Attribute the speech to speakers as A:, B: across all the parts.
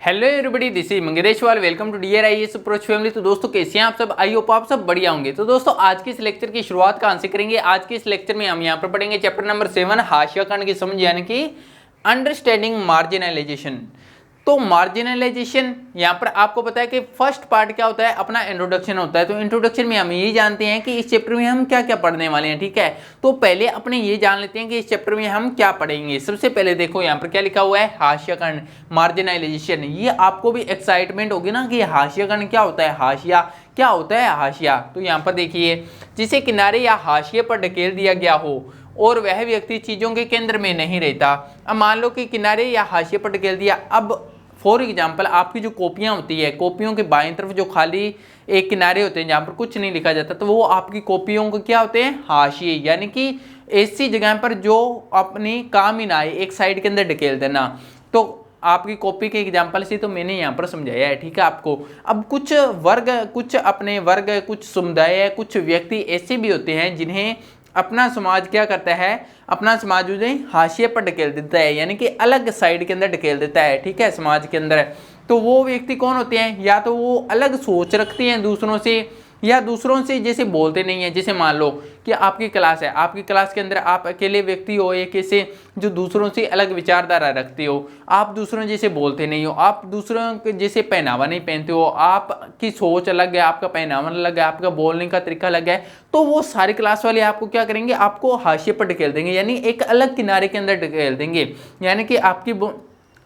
A: Hello everybody, this is Mangeshwal. Welcome to dear IAS approach family. तो दोस्तों कैसे हैं आप सब? आई होप आप सब बढ़िया होंगे। तो दोस्तों आज के इस लेक्चर की शुरुआत कहां से करेंगे? आज के इस लेक्चर में हम यहां पर पढ़ेंगे चैप्टर नंबर 7 हाशिया खंड की समझ, यानी कि अंडरस्टैंडिंग मार्जिनलाइजेशन। तो मार्जिनलाइजेशन यहाँ पर आपको पता है कि फर्स्ट पार्ट क्या होता है, अपना इंट्रोडक्शन होता है। तो इंट्रोडक्शन में हम ये जानते हैं कि इस चैप्टर में हम क्या क्या पढ़ने वाले हैं, ठीक है। तो पहले अपने ये जान लेते हैं कि इस चैप्टर में हम क्या पढ़ेंगे। सबसे पहले देखो यहाँ पर क्या लिखा हुआ है, हाशिया खंड मार्जिनलाइजेशन। ये आपको भी एक्साइटमेंट होगी ना कि हाशिया खंड क्या होता है, हाशिया क्या होता है, हाशिया। तो यहाँ पर देखिए, जिसे किनारे या हाशिए पर ढकेल दिया गया हो और वह व्यक्ति चीजों के केंद्र में नहीं रहता। अब मान लो कि किनारे या हाशिए पर ढकेल दिया। अब फॉर एग्जाम्पल आपकी जो कॉपियां होती है, कॉपियों के बाईं तरफ जो खाली एक किनारे होते हैं जहाँ पर कुछ नहीं लिखा जाता, तो वो आपकी कॉपियों को क्या होते हैं, हाशिए। यानी कि ऐसी जगह पर जो अपनी काम ही ना आए, एक साइड के अंदर ढकेल देना। तो आपकी कॉपी के एग्जाम्पल से तो मैंने यहाँ पर समझाया है, ठीक है आपको। अब कुछ वर्ग, कुछ अपने वर्ग, कुछ समुदाय, कुछ व्यक्ति ऐसे भी होते हैं जिन्हें अपना समाज क्या करता है, अपना समाज उन्हें हाशिए पर ढकेल देता है, यानी कि अलग साइड के अंदर ढकेल देता है, ठीक है, समाज के अंदर। तो वो व्यक्ति कौन होते हैं? या तो वो अलग सोच रखते हैं दूसरों से, या दूसरों से जैसे बोलते नहीं है। जैसे मान लो कि आपकी क्लास है, आपकी क्लास के अंदर आप अकेले व्यक्ति हो एक ऐसे जो दूसरों से अलग विचारधारा रखते हो, आप दूसरों जैसे बोलते नहीं हो, आप दूसरों के जैसे पहनावा नहीं पहनते हो, आपकी सोच अलग है, आपका पहनावा अलग है, आपका बोलने का तरीका अलग है। तो वो सारी क्लास वाले आपको क्या करेंगे, आपको हाशिए पर ढकेल देंगे, यानी एक अलग किनारे के अंदर ढकेल देंगे। यानी कि आपकी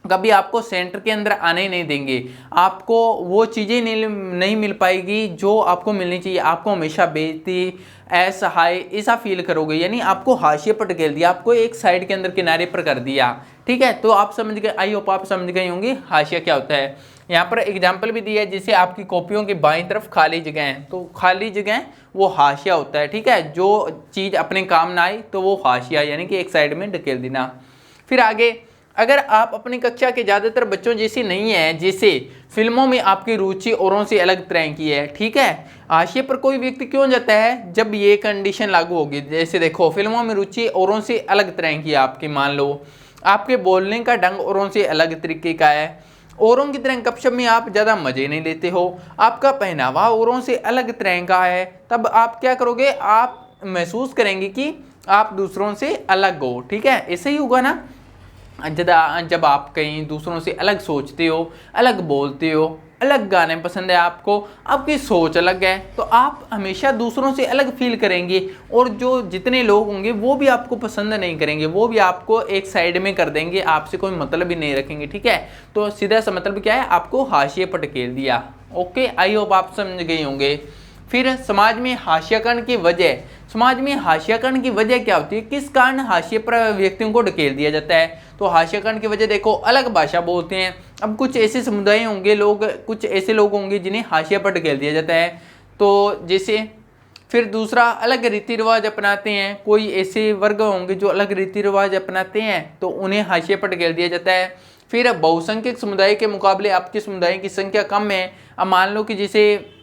A: कभी आपको सेंटर के अंदर आने ही नहीं देंगे, आपको वो चीज़ें नहीं मिल पाएगी जो आपको मिलनी चाहिए। आपको हमेशा बेइज्जती, असहाय ऐसा फील करोगे, यानी आपको हाशिए पर ढकेल दिया, आपको एक साइड के अंदर किनारे पर कर दिया, ठीक है। तो आप समझ गए, आई होप आप समझ गए होंगे हाशिया क्या होता है। यहाँ पर एग्जाम्पल भी दिया है, जैसे आपकी कॉपियों की बाईं तरफ खाली जगह है, तो खाली जगह वो हाशिया होता है, ठीक है। जो चीज़ अपने काम ना आई तो वो हाशिया, यानी कि एक साइड में ढकेल देना। फिर आगे, अगर आप अपनी कक्षा के ज़्यादातर बच्चों जैसे नहीं है, जैसे फिल्मों में आपकी रुचि औरों से अलग तरह की है, ठीक है। हाशिए पर कोई व्यक्ति क्यों जाता है? जब ये कंडीशन लागू होगी। जैसे देखो, फिल्मों में रुचि औरों से अलग तरह की है आपकी, मान लो आपके बोलने का ढंग औरों से अलग तरीके का है, औरों की तरह गपशप में आप ज़्यादा मज़े नहीं लेते हो, आपका पहनावा औरों से अलग तरह का है, तब आप क्या करोगे, आप महसूस करेंगे कि आप दूसरों से अलग हो, ठीक है। ऐसे ही होगा ना, जब आप कहीं दूसरों से अलग सोचते हो, अलग बोलते हो, अलग गाने पसंद है आपको, आपकी सोच अलग है, तो आप हमेशा दूसरों से अलग फील करेंगे। और जो जितने लोग होंगे वो भी आपको पसंद नहीं करेंगे, वो भी आपको एक साइड में कर देंगे, आपसे कोई मतलब ही नहीं रखेंगे, ठीक है। तो सीधा सा मतलब क्या है, आपको हाशिए पर ढकेल दिया। ओके, आई होप आप समझ गए होंगे। फिर समाज में हाशियाकरण की वजह, समाज में हाशियाकरण की वजह क्या होती है, किस कारण हाशिए पर व्यक्तियों को ढकेल दिया जाता है? तो हाशियाकरण की वजह देखो, अलग भाषा बोलते हैं। अब कुछ ऐसे समुदाय होंगे, लोग, कुछ ऐसे लोग होंगे जिन्हें हाशिए पर ढकेल दिया जाता है। तो जैसे फिर दूसरा, अलग रीति रिवाज अपनाते हैं। कोई ऐसे वर्ग होंगे जो अलग रीति रिवाज अपनाते हैं, तो उन्हें हाशिए पर ढकेल दिया जाता है। फिर बहुसंख्यक समुदाय के मुकाबले आपके समुदाय की संख्या कम है। अब मान लो कि जैसे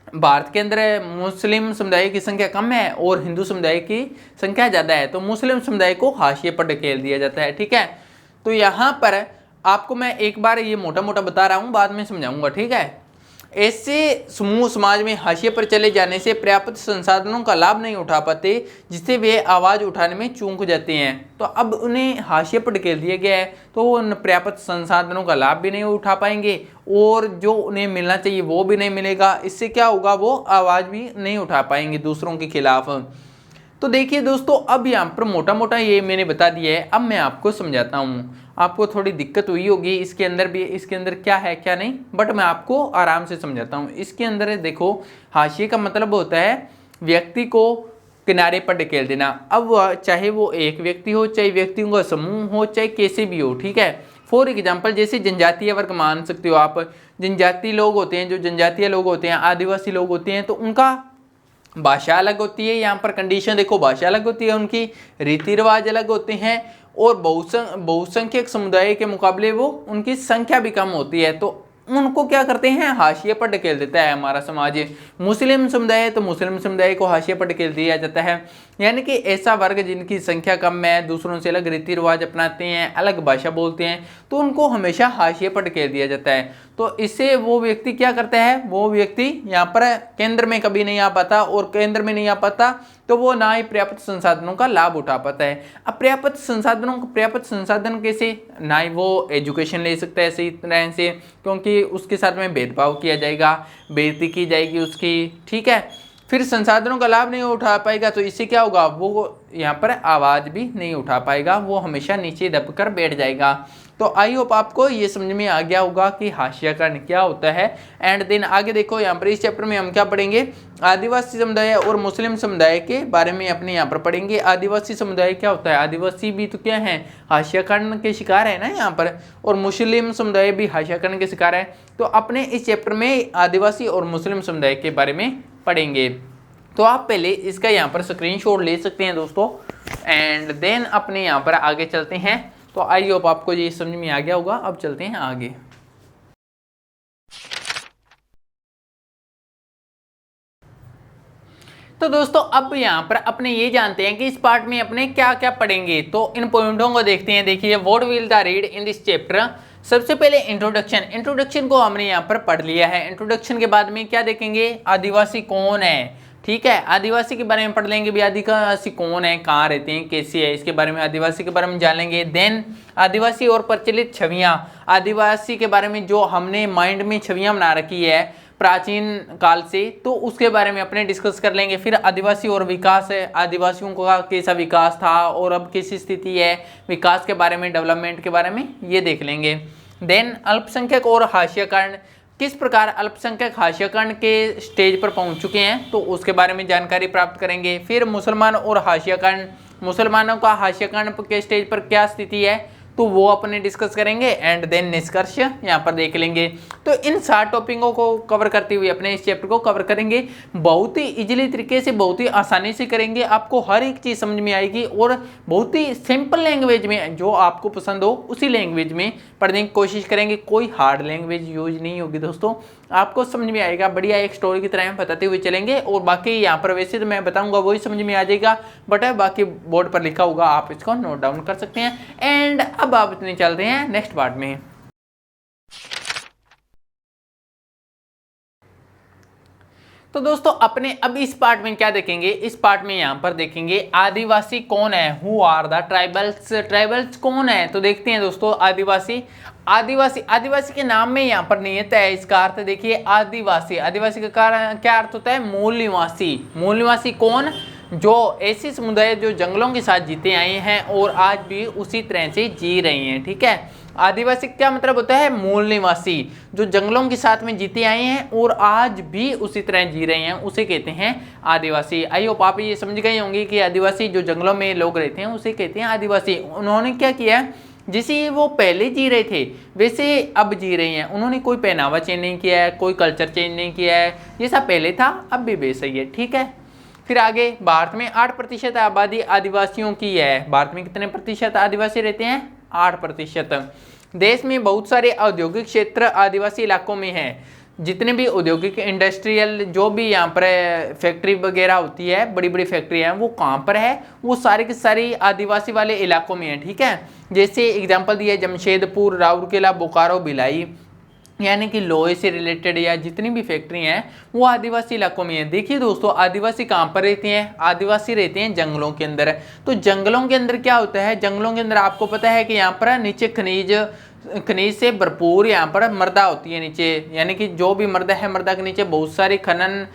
A: भारत के अंदर मुस्लिम समुदाय की संख्या कम है और हिंदू समुदाय की संख्या ज़्यादा है, तो मुस्लिम समुदाय को हाशिए पर ढकेल दिया जाता है, ठीक है। तो यहाँ पर आपको मैं एक बार ये मोटा मोटा बता रहा हूँ, बाद में समझाऊंगा, ठीक है। ऐसे समूह समाज में हाशिए पर चले जाने से पर्याप्त संसाधनों का लाभ नहीं उठा पाते, जिससे वे आवाज़ उठाने में चूक जाते हैं। तो अब उन्हें हाशिए पर ढकेल दिया गया है, तो वो उन पर्याप्त संसाधनों का लाभ भी नहीं उठा पाएंगे और जो उन्हें मिलना चाहिए वो भी नहीं मिलेगा। इससे क्या होगा, वो आवाज़ भी नहीं उठा पाएंगे दूसरों के खिलाफ। तो देखिए दोस्तों, अब यहाँ पर मोटा मोटा ये मैंने बता दिया है, अब मैं आपको समझाता हूँ। आपको थोड़ी दिक्कत हुई होगी इसके अंदर भी, इसके अंदर क्या है क्या नहीं, बट मैं आपको आराम से समझाता हूँ। इसके अंदर देखो, हाशिए का मतलब होता है व्यक्ति को किनारे पर ढकेल देना। अब चाहे वो एक व्यक्ति हो, चाहे व्यक्तियों का समूह हो, चाहे कैसे भी हो, ठीक है। फॉर एग्जाम्पल, जैसे जनजातीय वर्ग मान सकते हो आप। जनजातीय लोग होते हैं, जो जनजातीय लोग होते हैं, आदिवासी लोग होते हैं, तो उनका भाषा अलग होती है। यहाँ पर कंडीशन देखो, भाषा अलग होती है, उनकी रीति रिवाज अलग होते हैं, और बहुसंख्यक समुदाय के मुकाबले वो उनकी संख्या भी कम होती है, तो उनको क्या करते हैं, हाशिए पर ढकेल देता है हमारा समाज। मुस्लिम समुदाय है तो मुस्लिम समुदाय को हाशिए पर ढकेल दिया जाता है। यानी कि ऐसा वर्ग जिनकी संख्या कम है, दूसरों से अलग रीति रिवाज अपनाते हैं, अलग भाषा बोलते हैं, तो उनको हमेशा हाशिए पर ढकेल दिया जाता है। तो इससे वो व्यक्ति क्या करता है, वो व्यक्ति यहाँ पर केंद्र में कभी नहीं आ पाता, और केंद्र में नहीं आ पाता तो वो ना ही पर्याप्त संसाधनों का लाभ उठा पाता है। अब पर्याप्त संसाधन कैसे, ना ही वो एजुकेशन ले सकता है सही तरह से, क्योंकि उसके साथ में भेदभाव किया जाएगा, बेइज्जती की जाएगी उसकी, ठीक है। फिर संसाधनों का लाभ नहीं उठा पाएगा तो इससे क्या होगा, वो यहाँ पर आवाज़ भी नहीं उठा पाएगा, वो हमेशा नीचे दबकर बैठ जाएगा। तो आई होप आपको ये समझ में आ गया होगा कि हाशियाकरण क्या होता है। एंड देन आगे देखो, यहाँ पर इस चैप्टर में हम क्या पढ़ेंगे, आदिवासी समुदाय और मुस्लिम समुदाय के बारे में अपने यहाँ पर पढ़ेंगे। आदिवासी समुदाय क्या होता है, आदिवासी भी तो क्या है, हाशियाकरण के शिकार है ना यहाँ पर, और मुस्लिम समुदाय भी हाशियाकरण के शिकार है। तो अपने इस चैप्टर में आदिवासी और मुस्लिम समुदाय के बारे में पढ़ेंगे। तो आप पहले इसका यहाँ पर स्क्रीनशॉट ले सकते हैं दोस्तों, एंड देन अपने यहाँ पर आगे चलते हैं। तो आई होप आपको ये समझ में आ गया होगा। अब चलते हैं आगे। तो दोस्तों अब यहाँ पर अपने ये जानते हैं कि इस पार्ट में अपने क्या क्या पढ़ेंगे। तो इन पॉइंटों को देखते हैं। देखिए, what will the read in this chapter. सबसे पहले इंट्रोडक्शन को हमने यहाँ पर पढ़ लिया है। इंट्रोडक्शन के बाद में क्या देखेंगे, आदिवासी कौन है, ठीक है, आदिवासी के बारे में पढ़ लेंगे भी, आदिवासी कौन है, कहाँ रहते हैं, कैसे है, इसके बारे में, आदिवासी के बारे में जान लेंगे। देन आदिवासी और प्रचलित छवियाँ, आदिवासी के बारे में जो हमने माइंड में छवियाँ बना रखी है प्राचीन काल से, तो उसके बारे में अपने डिस्कस कर लेंगे। फिर आदिवासी और विकास है, आदिवासियों का कैसा विकास था और अब कैसी स्थिति है, विकास के बारे में, डेवलपमेंट के बारे में ये देख लेंगे। देन अल्पसंख्यक और हाशियाकरण, किस प्रकार अल्पसंख्यक हाशियाकरण के स्टेज पर पहुंच चुके हैं, तो उसके बारे में जानकारी प्राप्त करेंगे। फिर मुसलमान और हाशियाकरण, मुसलमानों का हाशियाकरण के स्टेज पर क्या स्थिति है, तो वो अपने डिस्कस करेंगे। एंड देन निष्कर्ष यहाँ पर देख लेंगे। तो इन 7 टॉपिकों को कवर करते हुए अपने इस चैप्टर को कवर करेंगे। बहुत ही इजीली तरीके से, बहुत ही आसानी से करेंगे, आपको हर एक चीज़ समझ में आएगी, और बहुत ही सिंपल लैंग्वेज में, जो आपको पसंद हो उसी लैंग्वेज में पढ़ने की कोशिश करेंगे। कोई हार्ड लैंग्वेज यूज नहीं होगी दोस्तों, आपको समझ में आएगा। बढ़िया एक स्टोरी की तरह हम बताते हुए चलेंगे, और बाकी यहाँ पर वैसे तो मैं बताऊंगा वही समझ में आ जाएगा, बट बाकी बोर्ड पर लिखा होगा, आप इसको नोट डाउन कर सकते हैं। एंड अब आप इतने चलते हैं नेक्स्ट पार्ट में। तो दोस्तों अपने अब इस पार्ट में क्या देखेंगे, इस पार्ट में यहाँ पर देखेंगे आदिवासी कौन है, who are the tribals, tribals कौन है। तो देखते हैं दोस्तों, आदिवासी आदिवासी के नाम में यहाँ पर नियत है, इसका अर्थ देखिए, आदिवासी का क्या अर्थ होता है, मूल निवासी कौन, जो ऐसे समुदाय जो जंगलों के साथ जीते आए हैं और आज भी उसी तरह से जी रहे हैं, ठीक है। आदिवासी क्या मतलब होता है, मूल निवासी, जो जंगलों के साथ में जीते आए हैं और आज भी उसी तरह जी रहे हैं, उसे कहते हैं आदिवासी। आई होप आप ये समझ गए होंगे कि आदिवासी जो जंगलों में लोग रहते हैं उसे कहते हैं आदिवासी। उन्होंने क्या किया, जैसे वो पहले जी रहे थे वैसे अब जी रहे हैं, उन्होंने कोई पहनावा चेंज नहीं किया है, कोई कल्चर चेंज नहीं किया है, जैसा पहले था अब भी वैसा ही है, ठीक है। फिर आगे, भारत में 8% आबादी आदिवासियों की है। भारत में कितने प्रतिशत आदिवासी रहते हैं, 8%। देश में बहुत सारे औद्योगिक क्षेत्र आदिवासी इलाकों में हैं। जितने भी औद्योगिक इंडस्ट्रियल जो भी यहाँ पर फैक्ट्री वगैरह होती है, बड़ी बड़ी फैक्ट्री हैं, वो कहाँ पर है, वो सारी की सारी आदिवासी वाले इलाकों में है, ठीक है। जैसे एग्जांपल दिया, जमशेदपुर, राउरकेला, बोकारो, भिलाई, यानी कि लोहे से रिलेटेड या जितनी भी फैक्ट्री हैं वो आदिवासी इलाकों में है। देखिए दोस्तों, आदिवासी कहाँ पर रहते हैं, आदिवासी रहते हैं जंगलों के अंदर। तो जंगलों के अंदर क्या होता है, जंगलों के अंदर आपको पता है कि यहाँ पर नीचे खनिज से भरपूर यहाँ पर मृदा होती है नीचे, यानी कि जो भी मृदा है, मृदा के नीचे बहुत सारी खनन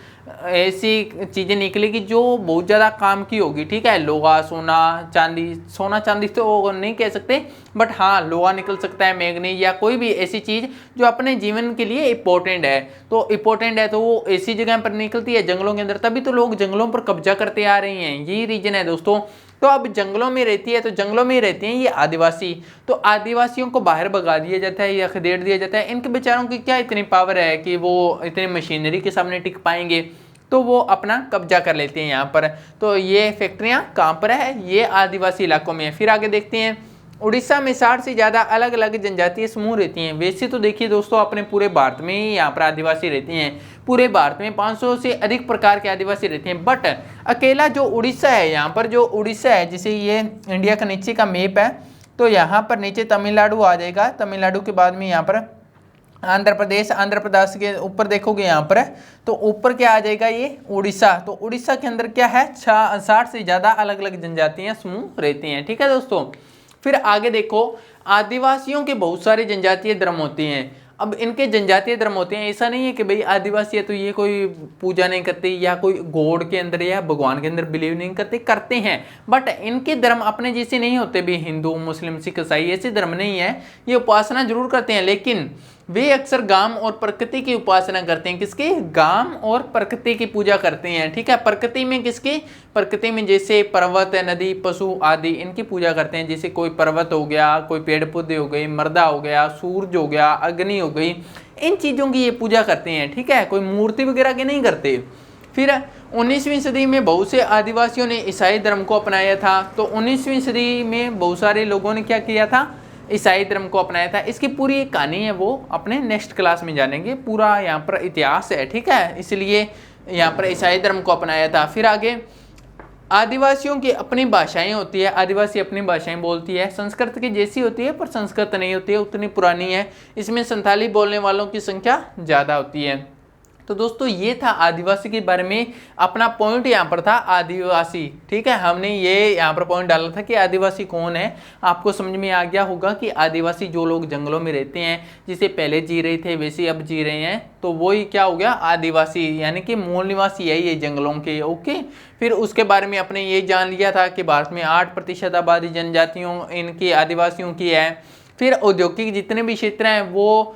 A: ऐसी चीज़ें निकलेगी जो बहुत ज़्यादा काम की होगी, ठीक है। लोहा, सोना चांदी तो नहीं कह सकते, बट हाँ लोहा निकल सकता है, मैग्नीज या कोई भी ऐसी चीज़ जो अपने जीवन के लिए इम्पोर्टेंट है। तो इम्पोर्टेंट है तो वो ऐसी जगह पर निकलती है जंगलों के अंदर, तभी तो लोग जंगलों पर कब्जा करते आ रहे हैं, यही रीजन है दोस्तों। तो अब जंगलों में रहती है, तो जंगलों में रहते हैं ये आदिवासी। तो आदिवासियों को बाहर भगा दिया जाता है या खदेड़ दिया जाता है। इनके बेचारों की क्या इतनी पावर है कि वो इतनी मशीनरी के सामने टिक पाएंगे, तो वो अपना कब्जा कर लेते हैं यहाँ पर। तो ये फैक्ट्रियाँ कहाँ पर है, ये आदिवासी इलाकों में है। फिर आगे देखते हैं, उड़ीसा में 60 से ज़्यादा अलग अलग जनजातीय समूह रहती हैं। वैसे तो देखिए दोस्तों अपने पूरे भारत में ही यहाँ पर आदिवासी रहती हैं, पूरे भारत में 500 से अधिक प्रकार के आदिवासी रहते हैं, बट अकेला जो उड़ीसा है, यहाँ पर जो उड़ीसा है, जैसे ये इंडिया का नीचे का मैप है, तो यहाँ पर नीचे तमिलनाडु आ जाएगा, तमिलनाडु के बाद में यहाँ पर आंध्र प्रदेश, आंध्र प्रदेश के ऊपर देखोगे यहाँ पर तो ऊपर क्या आ जाएगा, ये उड़ीसा। तो उड़ीसा के अंदर क्या है, 60 से ज़्यादा अलग अलग जनजातियाँ समूह रहती हैं। ठीक है दोस्तों, फिर आगे देखो, आदिवासियों के बहुत सारे जनजातीय धर्म होते हैं। अब इनके जनजातीय धर्म होते हैं, ऐसा नहीं है कि भाई आदिवासी है तो ये कोई पूजा नहीं करते या कोई गॉड के अंदर या भगवान के अंदर बिलीव नहीं करते, करते हैं, बट इनके धर्म अपने जैसे नहीं होते भी, हिंदू मुस्लिम सिख ईसाई ऐसे धर्म नहीं है। ये उपासना जरूर करते हैं, लेकिन वे अक्सर गाम और प्रकृति की उपासना करते हैं। किसकी? गाम और प्रकृति की पूजा करते हैं। ठीक है, प्रकृति में किसकी? प्रकृति में जैसे पर्वत, नदी, पशु आदि इनकी पूजा करते हैं। जैसे कोई पर्वत हो गया, कोई पेड़ पौधे हो गए, मर्दा हो गया, सूरज हो गया, अग्नि हो गई, इन चीज़ों की ये पूजा करते हैं। ठीक है, कोई मूर्ति वगैरह की नहीं करते। फिर 19वीं सदी में बहुत से आदिवासियों ने ईसाई धर्म को अपनाया था। तो 19वीं सदी में बहुत सारे लोगों ने क्या किया था? ईसाई धर्म को अपनाया था। इसकी पूरी एक कहानी है, वो अपने नेक्स्ट क्लास में जानेंगे, पूरा यहाँ पर इतिहास है। ठीक है, इसलिए यहाँ पर ईसाई धर्म को अपनाया था। फिर आगे, आदिवासियों की अपनी भाषाएं होती है, आदिवासी अपनी भाषाएं बोलती है, संस्कृत की जैसी होती है पर संस्कृत नहीं होती है, उतनी पुरानी है। इसमें संथाली बोलने वालों की संख्या ज़्यादा होती है। तो दोस्तों ये था आदिवासी के बारे में, अपना पॉइंट यहाँ पर था आदिवासी। ठीक है, हमने ये यहाँ पर पॉइंट डाला था कि आदिवासी कौन है। आपको समझ में आ गया होगा कि आदिवासी जो लोग जंगलों में रहते हैं, जिसे पहले जी रहे थे वैसे अब जी रहे हैं, तो वही क्या हो गया, आदिवासी, यानी कि मूल निवासी है ये जंगलों के। ओके, फिर उसके बारे में अपने ये जान लिया था कि भारत में 8% आबादी जनजातियों इनकी आदिवासियों की है। फिर औद्योगिक जितने भी क्षेत्र हैं वो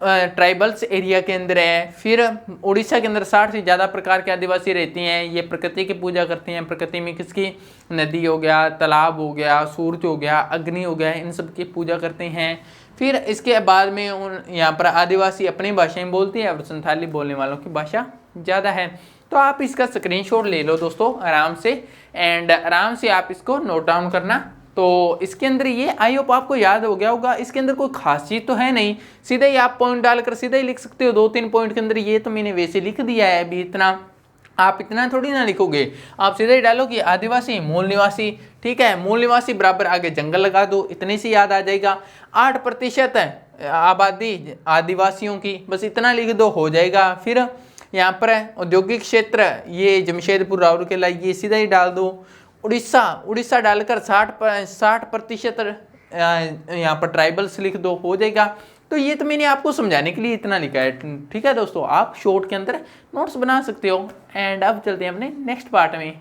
A: ट्राइबल्स एरिया के अंदर है। फिर उड़ीसा के अंदर 60 से ज़्यादा प्रकार के आदिवासी रहती हैं। ये प्रकृति की पूजा करती हैं। प्रकृति में किसकी? नदी हो गया, तालाब हो गया, सूरज हो गया, अग्नि हो गया, इन सब की पूजा करते हैं। फिर इसके बाद में यहाँ पर आदिवासी अपनी भाषाएं बोलती है और संथाली बोलने वालों की भाषा ज़्यादा है। तो आप इसका स्क्रीनशॉट ले लो दोस्तों आराम से, एंड आराम से आप इसको नोट डाउन करना। तो इसके अंदर ये आई होप आपको याद हो गया होगा। इसके अंदर कोई खास चीज़ तो है नहीं, सीधा ही आप पॉइंट डालकर सीधा ही लिख सकते हो 2-3 पॉइंट के अंदर। ये तो मैंने वैसे लिख दिया है अभी, इतना आप इतना थोड़ी ना लिखोगे, आप सीधा ही डालो कि आदिवासी मूल निवासी। ठीक है, मूल निवासी बराबर आगे जंगल लगा दो, इतने से याद आ जाएगा। 8% आबादी आदिवासियों की, बस इतना लिख दो हो जाएगा। फिर यहाँ पर औद्योगिक क्षेत्र, ये जमशेदपुर, राउरकेला, ये सीधा ही डाल दो। उड़ीसा डालकर 60% यहाँ पर ट्राइबल्स लिख दो, हो जाएगा। तो ये तो मैंने आपको समझाने के लिए इतना लिखा है। ठीक है दोस्तों, आप शॉर्ट के अंदर नोट्स बना सकते हो। एंड अब चलते हैं अपने नेक्स्ट पार्ट में।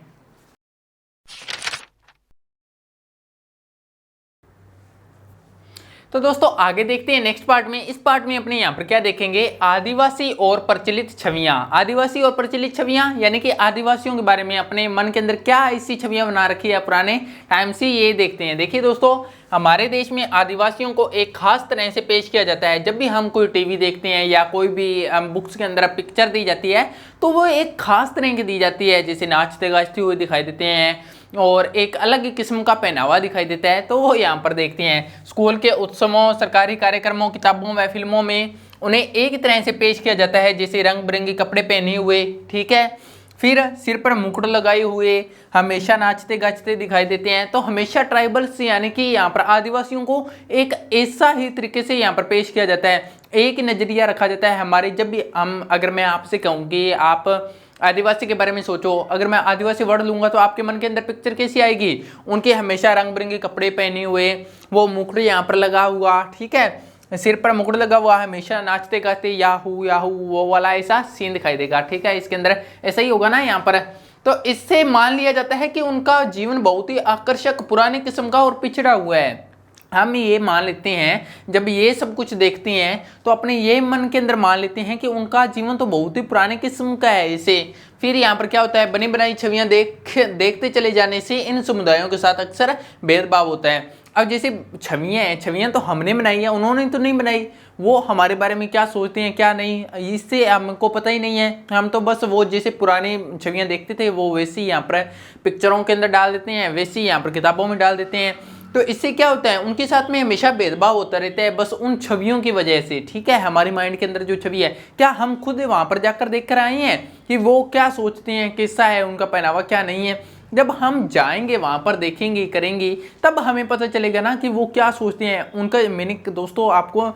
A: तो दोस्तों आगे देखते हैं नेक्स्ट पार्ट में। इस पार्ट में अपने यहाँ पर क्या देखेंगे, आदिवासी और प्रचलित छवियां। आदिवासी और प्रचलित छवियां यानी कि आदिवासियों के बारे में अपने मन के अंदर क्या ऐसी छवियां बना रखी है पुराने टाइम से, ये देखते हैं। देखिए दोस्तों, हमारे देश में आदिवासियों को एक खास तरह से पेश किया जाता है। जब भी हम कोई टीवी देखते हैं या कोई भी बुक्स के अंदर पिक्चर दी जाती है, तो वो एक खास तरह की दी जाती है। जैसे नाचते गाजते हुए दिखाई देते हैं और एक अलग किस्म का पहनावा दिखाई देता है, तो वो यहाँ पर देखते हैं। स्कूल के उत्सवों, सरकारी कार्यक्रमों, किताबों व फिल्मों में उन्हें एक तरह से पेश किया जाता है, जैसे रंग बिरंगे कपड़े पहने हुए। ठीक है, फिर सिर पर मुकुट लगाए हुए हमेशा नाचते गाचते दिखाई देते हैं। तो हमेशा ट्राइबल्स यानी कि यहाँ पर आदिवासियों को एक ऐसा ही तरीके से यहाँ पर पेश किया जाता है, एक नज़रिया रखा जाता है हमारे। जब भी अगर मैं आपसे कहूँ कि आप आदिवासी के बारे में सोचो, अगर मैं आदिवासी वर्ड लूंगा तो आपके मन के अंदर पिक्चर कैसी आएगी? उनके हमेशा रंग बिरंगे कपड़े पहने हुए, वो मुकुट यहाँ पर लगा हुआ, ठीक है, सिर पर मुकुट लगा हुआ, हमेशा नाचते गाते याहू याहू वो वाला ऐसा सीन दिखाई देगा। ठीक है, इसके अंदर ऐसा ही होगा ना यहाँ पर। तो इससे मान लिया जाता है कि उनका जीवन बहुत ही आकर्षक, पुराने किस्म का और पिछड़ा हुआ है। हम ये मान लेते हैं, जब ये सब कुछ देखते हैं तो अपने ये मन के अंदर मान लेते हैं कि उनका जीवन तो बहुत ही पुराने किस्म का है इसे। फिर यहाँ पर क्या होता है, बनी बनाई छवियाँ देखते चले जाने से इन समुदायों के साथ अक्सर भेदभाव होता है। अब जैसे छवियाँ हैं, छवियाँ तो हमने बनाई है, उन्होंने तो नहीं बनाई। वो हमारे बारे में क्या सोचते हैं क्या नहीं, इससे हमको पता ही नहीं है। हम तो बस वो जैसे पुरानी छवियाँ देखते थे वो वैसे ही यहाँ पर पिक्चरों के अंदर डाल देते हैं, वैसे ही यहाँ पर किताबों में डाल देते हैं। तो इससे क्या होता है, उनके साथ में हमेशा भेदभाव होता रहता है, बस उन छवियों की वजह से। ठीक है, हमारे माइंड के अंदर जो छवि है, क्या हम खुद वहां पर जाकर देख कर आए हैं कि वो क्या सोचते हैं, कैसा है उनका पहनावा, क्या नहीं है। जब हम जाएंगे वहां पर, देखेंगे, करेंगे, तब हमें पता चलेगा ना कि वो क्या सोचते हैं। उनका मीनिंग दोस्तों, आपको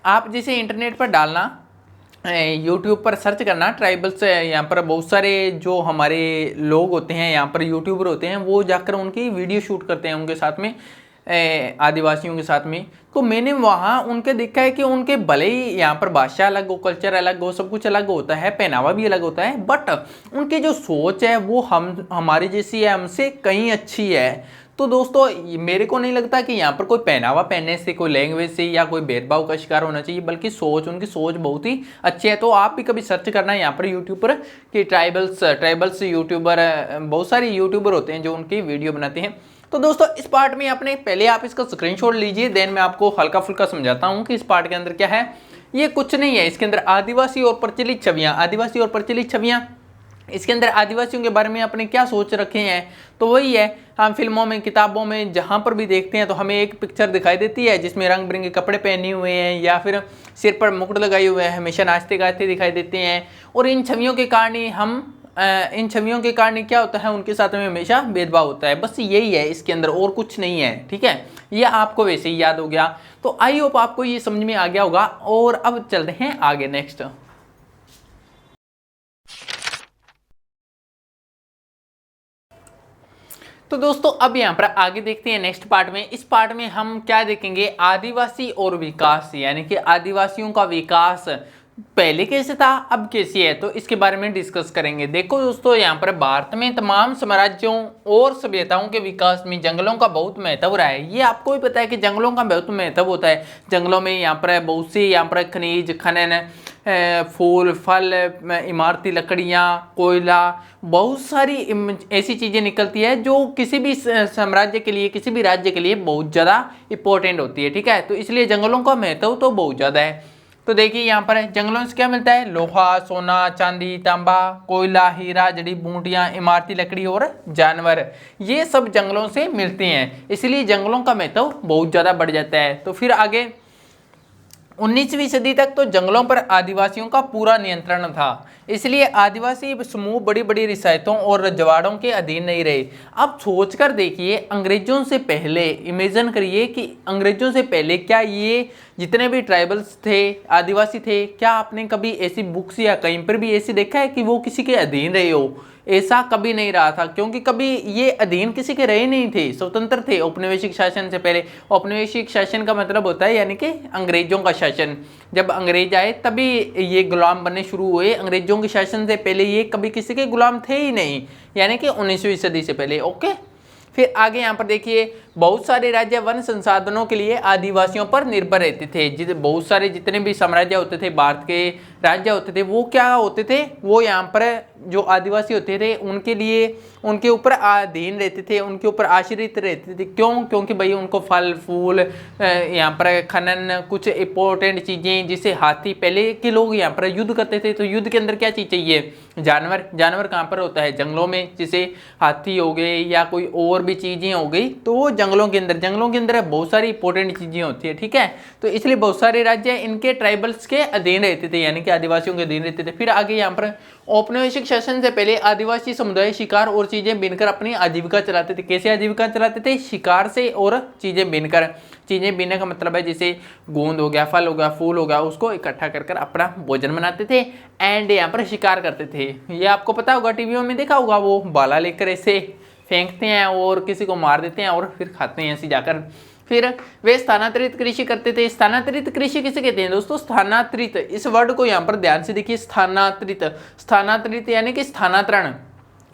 A: आप जैसे इंटरनेट पर डालना, यूट्यूब पर सर्च करना ट्राइबल्स, यहाँ पर बहुत सारे जो हमारे लोग होते हैं, यहाँ पर यूट्यूबर होते हैं, वो जाकर उनकी वीडियो शूट करते हैं उनके साथ में, आदिवासियों के साथ में। तो मैंने वहाँ उनके देखा है कि उनके भले ही यहाँ पर भाषा अलग हो, कल्चर अलग हो, सब कुछ अलग होता है, पहनावा भी अलग होता है, बट उनकी जो सोच है वो हमारी जैसी है, हमसे कहीं अच्छी है। तो दोस्तों मेरे को नहीं लगता कि यहाँ पर कोई पहनावा पहनने से, कोई लैंग्वेज से या कोई भेदभाव का शिकार होना चाहिए, बल्कि उनकी सोच बहुत ही अच्छी है। तो आप भी कभी सर्च करना यहाँ पर यूट्यूब पर कि ट्राइबल्स यूट्यूबर, बहुत सारे यूट्यूबर होते हैं जो उनकी वीडियो बनाते हैं। तो दोस्तों इस पार्ट में आपने पहले आप इसका स्क्रीनशॉट लीजिए, देन मैं आपको हल्का फुल्का समझाता हूँ कि इस पार्ट के अंदर क्या है। ये कुछ नहीं है, इसके अंदर आदिवासी और प्रचलित छवियाँ, आदिवासी और प्रचलित छवियाँ, इसके अंदर आदिवासियों के बारे में आपने क्या सोच रखे हैं। तो वही है, हम फिल्मों में, किताबों में जहाँ पर भी देखते हैं तो हमें एक पिक्चर दिखाई देती है जिसमें रंग बिरंगे कपड़े पहने हुए हैं या फिर सिर पर मुकुट लगाए हुए हैं, हमेशा नाचते गाते दिखाई देते हैं। और इन छवियों के कारण क्या होता है, उनके साथ में हमेशा भेदभाव होता है। बस यही है इसके अंदर, और कुछ नहीं है। ठीक है, ये आपको वैसे ही याद हो गया। तो आई होप आपको ये समझ में आ गया होगा। और अब चलते हैं आगे नेक्स्ट। तो दोस्तों अब यहाँ पर आगे देखते हैं नेक्स्ट पार्ट में। इस पार्ट में हम क्या देखेंगे, आदिवासी और विकास, यानी कि आदिवासियों का विकास पहले कैसे था, अब कैसे है, तो इसके बारे में डिस्कस करेंगे। देखो दोस्तों, यहाँ पर भारत में तमाम साम्राज्यों और सभ्यताओं के विकास में जंगलों का बहुत महत्व रहा है। ये आपको भी पता है कि जंगलों का बहुत महत्व होता है। जंगलों में यहाँ पर बहुत सी यहाँ पर खनिज, खनन, फूल, फल, इमारती लकड़ियाँ, कोयला, बहुत सारी ऐसी चीज़ें निकलती है जो किसी भी साम्राज्य के लिए, किसी भी राज्य के लिए बहुत ज़्यादा इंपॉर्टेंट होती है। ठीक है, तो इसलिए जंगलों का महत्व तो बहुत ज़्यादा है। तो देखिए यहाँ पर जंगलों से क्या मिलता है, लोहा, सोना, चांदी, तांबा, कोयला, हीरा, जड़ी बूटियाँ, इमारती लकड़ी और जानवर, ये सब जंगलों से मिलते हैं। इसलिए जंगलों का महत्व बहुत ज़्यादा बढ़ जाता है। तो फिर आगे 19वीं सदी तक तो जंगलों पर आदिवासियों का पूरा नियंत्रण था, इसलिए आदिवासी समूह बड़ी बड़ी रियासतों और रजवाड़ों के अधीन नहीं रहे। अब सोचकर देखिए, अंग्रेजों से पहले, इमेजिन करिए कि अंग्रेजों से पहले क्या ये जितने भी ट्राइबल्स थे, आदिवासी थे, क्या आपने कभी ऐसी बुक्स या कहीं पर भी ऐसी देखा है कि वो किसी के अधीन रहे हो? ऐसा कभी नहीं रहा था, क्योंकि कभी ये अधीन किसी के रहे नहीं थे, स्वतंत्र थे औपनिवेशिक शासन से पहले। औपनिवेशिक शासन का मतलब होता है यानी कि अंग्रेजों का शासन। जब अंग्रेज आए तभी ये गुलाम बनने शुरू हुए, अंग्रेजों के शासन से पहले ये कभी किसी के गुलाम थे ही नहीं, यानी कि 19वीं सदी से पहले। ओके, फिर आगे यहाँ पर देखिए, बहुत सारे राज्य वन संसाधनों के लिए आदिवासियों पर निर्भर रहते थे। बहुत सारे जितने भी साम्राज्य होते थे, भारत के राज्य होते थे, वो क्या होते थे, वो यहाँ पर जो आदिवासी होते थे उनके लिए, उनके ऊपर अधीन रहते थे, उनके ऊपर आश्रित रहते थे। क्यों? क्योंकि भाई उनको फल फूल, यहाँ पर खनन, कुछ इंपॉर्टेंट चीज़ें, जैसे हाथी, पहले के लोग यहाँ पर युद्ध करते थे, तो युद्ध के अंदर क्या चीज़ चाहिए, जानवर। जानवर कहाँ पर होता है, जंगलों में, जैसे हाथी हो गए या कोई और भी चीज़ें हो गई, तो वो जंगलों के अंदर बहुत सारी इंपॉर्टेंट चीज़ें होती है। ठीक है, तो इसलिए बहुत सारे राज्य इनके ट्राइबल्स के अधीन रहते थे, यानी कि आदिवासियों के अधीन रहते थे। फिर आगे यहाँ पर औपनिवेशिक शासन से पहले आदिवासी समुदाय शिकार और चीजें बीनकर अपनी आजीविका चलाते थे। कैसे आजीविका चलाते थे? शिकार से और चीजें बीनकर। चीजें बीनने का मतलब है जैसे गोंद हो गया, फल हो गया, फूल हो गया, उसको इकट्ठा कर अपना भोजन बनाते थे एंड यहाँ पर शिकार करते थे। ये आपको पता होगा, टीवियों में देखा होगा, वो बाला लेकर ऐसे फेंकते हैं और किसी को मार देते हैं और फिर खाते हैं ऐसे जाकर। फिर वे स्थानांतरित कृषि करते थे। स्थानांतरित कृषि किसे कहते हैं दोस्तों? स्थानांतरित, इस वर्ड को यहाँ पर ध्यान से देखिए, स्थानांतरित। स्थानांतरित यानी कि स्थानांतरण,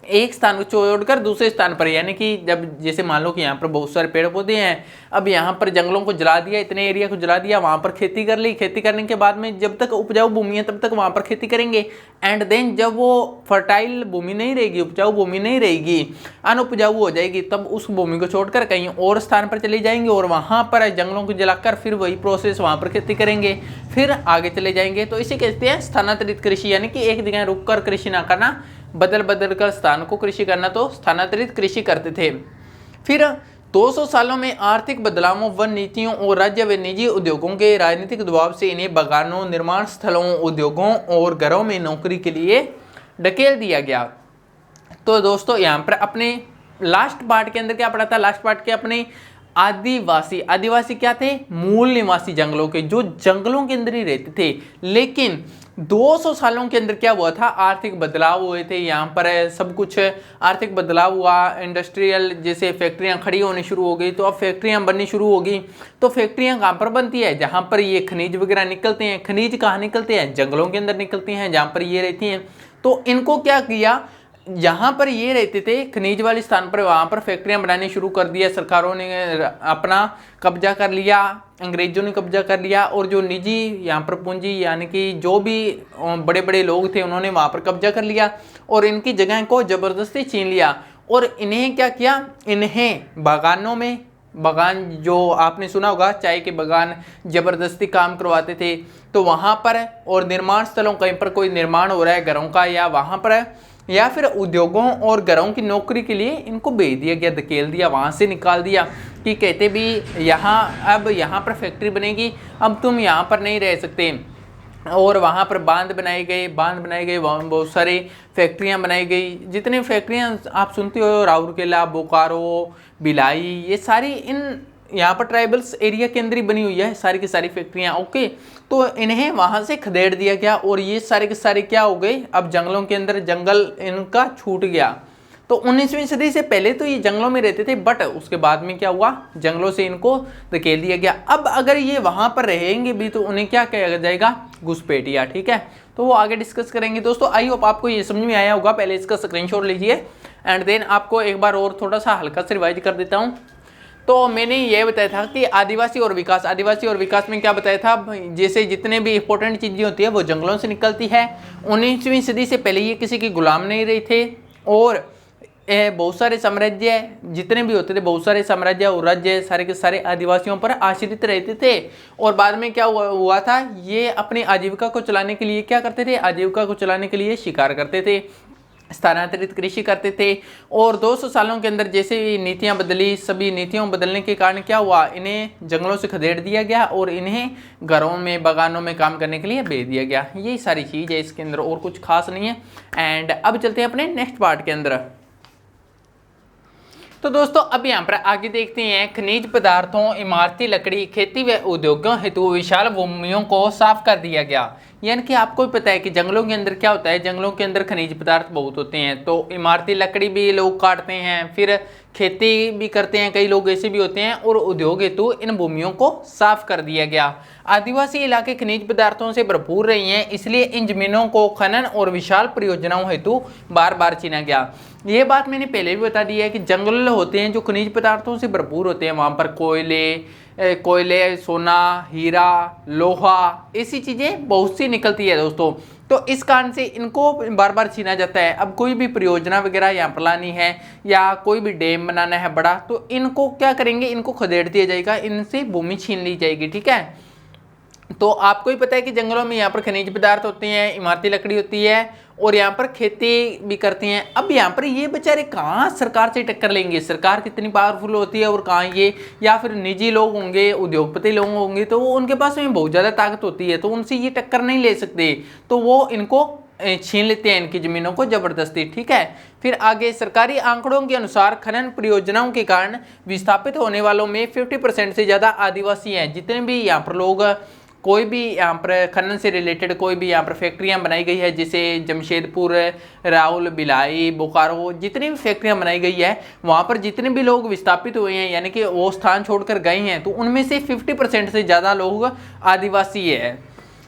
A: एक स्थान को छोड़कर दूसरे स्थान पर, यानी कि जब जैसे मान लो कि यहाँ पर बहुत सारे पेड़ पौधे हैं, अब यहाँ पर जंगलों को जला दिया, इतने एरिया को जला दिया, वहाँ पर खेती कर ली। खेती करने के बाद में जब तक उपजाऊ भूमि है तब तक वहाँ पर खेती करेंगे, एंड देन जब वो फर्टाइल भूमि नहीं रहेगी, उपजाऊ भूमि नहीं रहेगी, अनउपजाऊ हो जाएगी, तब उस भूमि को छोड़कर कहीं और स्थान पर चले जाएंगे और वहाँ पर जंगलों को जलाकर फिर वही प्रोसेस वहाँ पर खेती करेंगे, फिर आगे चले जाएंगे। तो इसे कहते हैं स्थानांतरित कृषि, यानी कि एक जगह रुक कर कृषि ना करना, बदल बदल कर स्थान को कृषि करना, तो स्थानांतरित कृषि करते थे। फिर 200 सालों में आर्थिक बदलावों, वन नीतियों और राज्य व निजी उद्योगों के राजनीतिक दबाव से इन्हें बागानों, निर्माण स्थलों, उद्योगों और घरों में नौकरी के लिए ढकेल दिया गया। तो दोस्तों यहाँ पर अपने लास्ट पार्ट के अंदर क्या पढ़ा था, लास्ट पार्ट के अपने आदिवासी क्या थे, मूल निवासी जंगलों के, जो जंगलों के अंदर ही रहते थे। लेकिन 200 सालों के अंदर क्या हुआ था, आर्थिक बदलाव हुए थे, यहाँ पर सब कुछ आर्थिक बदलाव हुआ, इंडस्ट्रियल जैसे फैक्ट्रियाँ खड़ी होनी शुरू हो गई, तो अब फैक्ट्रियाँ बननी शुरू हो गई। तो फैक्ट्रियाँ कहाँ पर बनती है, जहाँ पर ये खनिज वगैरह निकलते हैं। खनिज कहाँ निकलते हैं, जंगलों के अंदर निकलते हैं, जहाँ पर ये रहती हैं। तो इनको क्या किया, जहाँ पर ये रहते थे खनिज वाले स्थान पर, वहाँ पर फैक्ट्रियाँ बनानी शुरू कर दिया। सरकारों ने अपना कब्जा कर लिया, अंग्रेजों ने कब्जा कर लिया, और जो निजी यहाँ पर पूंजी यानी कि जो भी बड़े बड़े लोग थे उन्होंने वहाँ पर कब्जा कर लिया और इनकी जगह को ज़बरदस्ती छीन लिया। और इन्हें क्या किया, इन्हें बागानों में, बागान जो आपने सुना होगा चाय के बागान, ज़बरदस्ती काम करवाते थे तो वहाँ पर, और निर्माण स्थलों कहीं पर कोई निर्माण हो रहा है घरों का, या वहाँ पर या फिर उद्योगों और घरों की नौकरी के लिए इनको भेज दिया गया, धकेल दिया, वहाँ से निकाल दिया कि कहते भी यहाँ अब यहाँ पर फैक्ट्री बनेगी, अब तुम यहाँ पर नहीं रह सकते। और वहाँ पर बांध बनाए गए, वहाँ बहुत सारी फैक्ट्रियाँ बनाई गई। जितनी फैक्ट्रियाँ आप सुनते हो, राउरकेला, बोकारो, भिलाई, ये सारी इन यहाँ पर ट्राइबल्स एरिया के अंदर ही बनी हुई है सारी की सारी फैक्ट्रियाँ। ओके, तो इन्हें वहाँ से खदेड़ दिया गया और ये सारे के सारे क्या हो गए, अब जंगलों के अंदर, जंगल इनका छूट गया। तो 19वीं सदी से पहले तो ये जंगलों में रहते थे, बट उसके बाद में क्या हुआ, जंगलों से इनको धकेल दिया गया। अब अगर ये वहाँ पर रहेंगे भी तो उन्हें क्या कहा जाएगा, घुसपैठिया। ठीक है, तो वो आगे डिस्कस करेंगे। दोस्तों आई होप आपको ये समझ में आया होगा। पहले इसका स्क्रीनशॉट लीजिए एंड देन आपको एक बार और थोड़ा सा हल्का से रिवाइज कर देता हूँ। तो मैंने ये बताया था कि आदिवासी और विकास में क्या बताया था, जैसे जितने भी इंपॉर्टेंट चीज़ें होती है वो जंगलों से निकलती है। 19वीं सदी से पहले ये किसी के गुलाम नहीं रहे थे और बहुत सारे साम्राज्य जितने भी होते थे, बहुत सारे साम्राज्य और राज्य सारे के सारे आदिवासियों पर आश्रित रहते थे। और बाद में क्या हुआ था, ये अपनी आजीविका को चलाने के लिए क्या करते थे, आजीविका को चलाने के लिए शिकार करते थे, स्थानांतरित कृषि करते थे। और 200 सालों के अंदर जैसे नीतियां बदली, सभी नीतियों बदलने के कारण क्या हुआ, इन्हें जंगलों से खदेड़ दिया गया और इन्हें घरों में, बागानों में काम करने के लिए भेज दिया गया। यही सारी चीज़ है इसके अंदर, और कुछ खास नहीं है। एंड अब चलते हैं अपने नेक्स्ट पार्ट के अंदर। तो दोस्तों अब यहाँ पर आगे देखते हैं, खनिज पदार्थों, इमारती लकड़ी, खेती व उद्योगों हेतु विशाल भूमियों को साफ कर दिया गया। यानी कि आपको भी पता है कि जंगलों के अंदर क्या होता है, जंगलों के अंदर खनिज पदार्थ बहुत होते हैं, तो इमारती लकड़ी भी लोग काटते हैं, फिर खेती भी करते हैं, कई लोग ऐसे भी होते हैं, और उद्योग हेतु इन भूमियों को साफ कर दिया गया। आदिवासी इलाके खनिज पदार्थों से भरपूर रहे हैं, इसलिए इन जमीनों को खनन और विशाल परियोजनाओं हेतु बार बार चुना गया। ये बात मैंने पहले भी बता दी है कि जंगल होते हैं जो खनिज पदार्थों से भरपूर होते हैं, वहाँ पर कोयले, सोना, हीरा, लोहा, ऐसी चीज़ें बहुत सी निकलती है दोस्तों। तो इस कारण से इनको बार बार छीना जाता है। अब कोई भी परियोजना वगैरह यहाँ पर लानी है या कोई भी डैम बनाना है बड़ा, तो इनको क्या करेंगे, इनको खदेड़ दिया जाएगा, इनसे भूमि छीन ली जाएगी। ठीक है, तो आपको ही पता है कि जंगलों में यहाँ पर खनिज पदार्थ होते हैं, इमारती लकड़ी होती है, और यहाँ पर खेती भी करती हैं। अब यहाँ पर ये बेचारे कहाँ सरकार से टक्कर लेंगे, सरकार कितनी पावरफुल होती है, और कहाँ ये, या फिर निजी लोग होंगे, उद्योगपति लोग होंगे, तो वो उनके पास में बहुत ज़्यादा ताकत होती है, तो उनसे ये टक्कर नहीं ले सकते, तो वो इनको छीन लेते हैं, इनकी ज़मीनों को ज़बरदस्ती। ठीक है, फिर आगे सरकारी आंकड़ों के अनुसार खनन परियोजनाओं के कारण विस्थापित होने वालों में 50% से ज़्यादा आदिवासी हैं। जितने भी यहाँ पर लोग, कोई भी यहाँ पर खनन से रिलेटेड कोई भी यहाँ पर फैक्ट्रियाँ बनाई गई है, जैसे जमशेदपुर, राउल, भिलाई, बोकारो, जितनी भी फैक्ट्रियाँ बनाई गई है, वहाँ पर जितने भी लोग विस्थापित हुए हैं, यानी कि वो स्थान छोड़कर गए हैं, तो उनमें से 50% से ज़्यादा लोग आदिवासी है।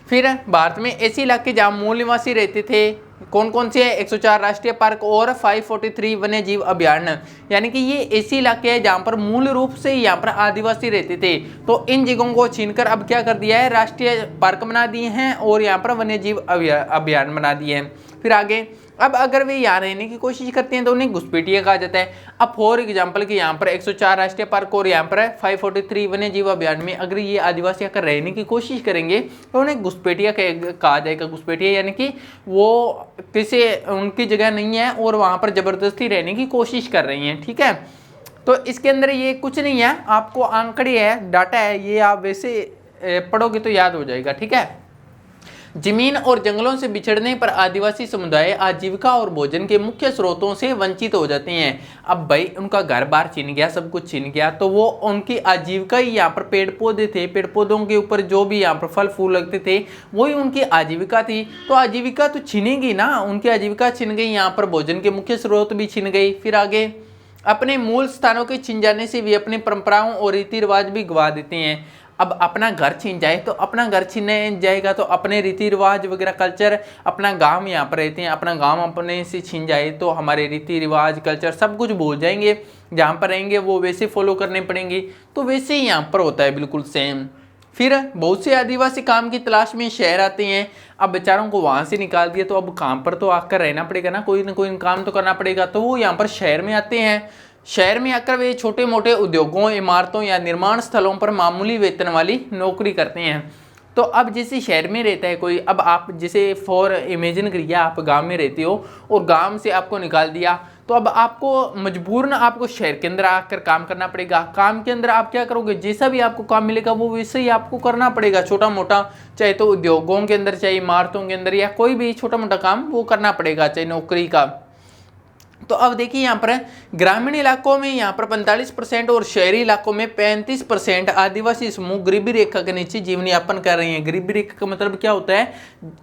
A: फिर भारत में ऐसे इलाके जहाँ मूल निवासी रहते थे, कौन कौन से हैं, 104 राष्ट्रीय पार्क और 543 वन्य जीव अभयारण्य। यानी कि ये ऐसे इलाके हैं जहाँ पर मूल रूप से यहाँ पर आदिवासी रहते थे, तो इन जगहों को छीनकर अब क्या कर दिया है, राष्ट्रीय पार्क बना दिए हैं और यहाँ पर वन्य जीव अभयारण्य बना दिए हैं। फिर आगे, अब अगर वे यहाँ रहने की कोशिश करते हैं तो उन्हें घुसपैठिया कहा जाता है। अब फॉर एग्जांपल कि यहाँ पर 104 राष्ट्रीय पार्क और यहाँ पर 543 वन्य जीव अभयारण्य में अगर ये आदिवासी आकर रहने की कोशिश करेंगे तो उन्हें घुसपैठिया कहा जाएगा। घुसपैठिया यानी कि वो किसी उनकी जगह नहीं है और वहाँ पर ज़बरदस्ती रहने की कोशिश कर रही हैं। ठीक है, तो इसके अंदर ये कुछ नहीं है, आपको आंकड़े है, डाटा है, ये आप वैसे पढ़ोगे तो याद हो जाएगा, ठीक है। जमीन और जंगलों से बिछड़ने पर आदिवासी समुदाय आजीविका और भोजन के मुख्य स्रोतों से वंचित हो जाते हैं। अब भाई उनका घर बार छीन गया, सब कुछ छीन गया, तो वो उनकी आजीविका ही, यहाँ पर पेड़ पौधे थे, पेड़ पौधों के ऊपर जो भी यहाँ पर फल फूल लगते थे वही उनकी आजीविका थी। तो आजीविका तो छीनेगी ना, उनकी आजीविका छीन गई, यहाँ पर भोजन के मुख्य स्रोत भी छीन गई। फिर आगे अपने मूल स्थानों के छिन जाने से भी अपनी परंपराओं और रीति रिवाज भी गवा देते हैं। अब अपना घर छीन जाए तो अपना घर छीने जाएगा तो अपने रीति रिवाज वगैरह कल्चर, अपना गांव यहाँ पर रहते हैं, अपना गांव अपने से छीन जाए तो हमारे रीति रिवाज कल्चर सब कुछ भूल जाएंगे, जहाँ पर रहेंगे वो वैसे फॉलो करने पड़ेंगे। तो वैसे ही यहाँ पर होता है बिल्कुल सेम। फिर बहुत से आदिवासी काम की तलाश में शहर आते हैं। अब बेचारों को वहाँ से निकाल दिया तो अब काम पर तो आकर रहना पड़ेगा ना कोई काम तो करना पड़ेगा, तो वो यहाँ पर शहर में आते हैं। शहर में आकर वे छोटे मोटे उद्योगों, इमारतों या निर्माण स्थलों पर मामूली वेतन वाली नौकरी करते हैं। तो अब जैसे शहर में रहता है कोई, अब आप जैसे फॉर इमेजिन करिए आप गांव में रहते हो और गांव से आपको निकाल दिया, तो अब आपको मजबूरन आपको शहर के अंदर आकर काम करना पड़ेगा। काम के अंदर आप क्या करोगे, जैसा भी आपको काम मिलेगा वो वैसे ही आपको करना पड़ेगा, छोटा मोटा, चाहे तो उद्योगों के अंदर, चाहे इमारतों के अंदर, या कोई भी छोटा मोटा काम वो करना पड़ेगा, चाहे नौकरी का। तो अब देखिए यहाँ पर ग्रामीण इलाकों में यहाँ पर 45% और शहरी इलाकों में 35% आदिवासी समूह गरीबी रेखा के नीचे जीवन यापन कर रहे हैं। गरीबी रेखा का मतलब क्या होता है,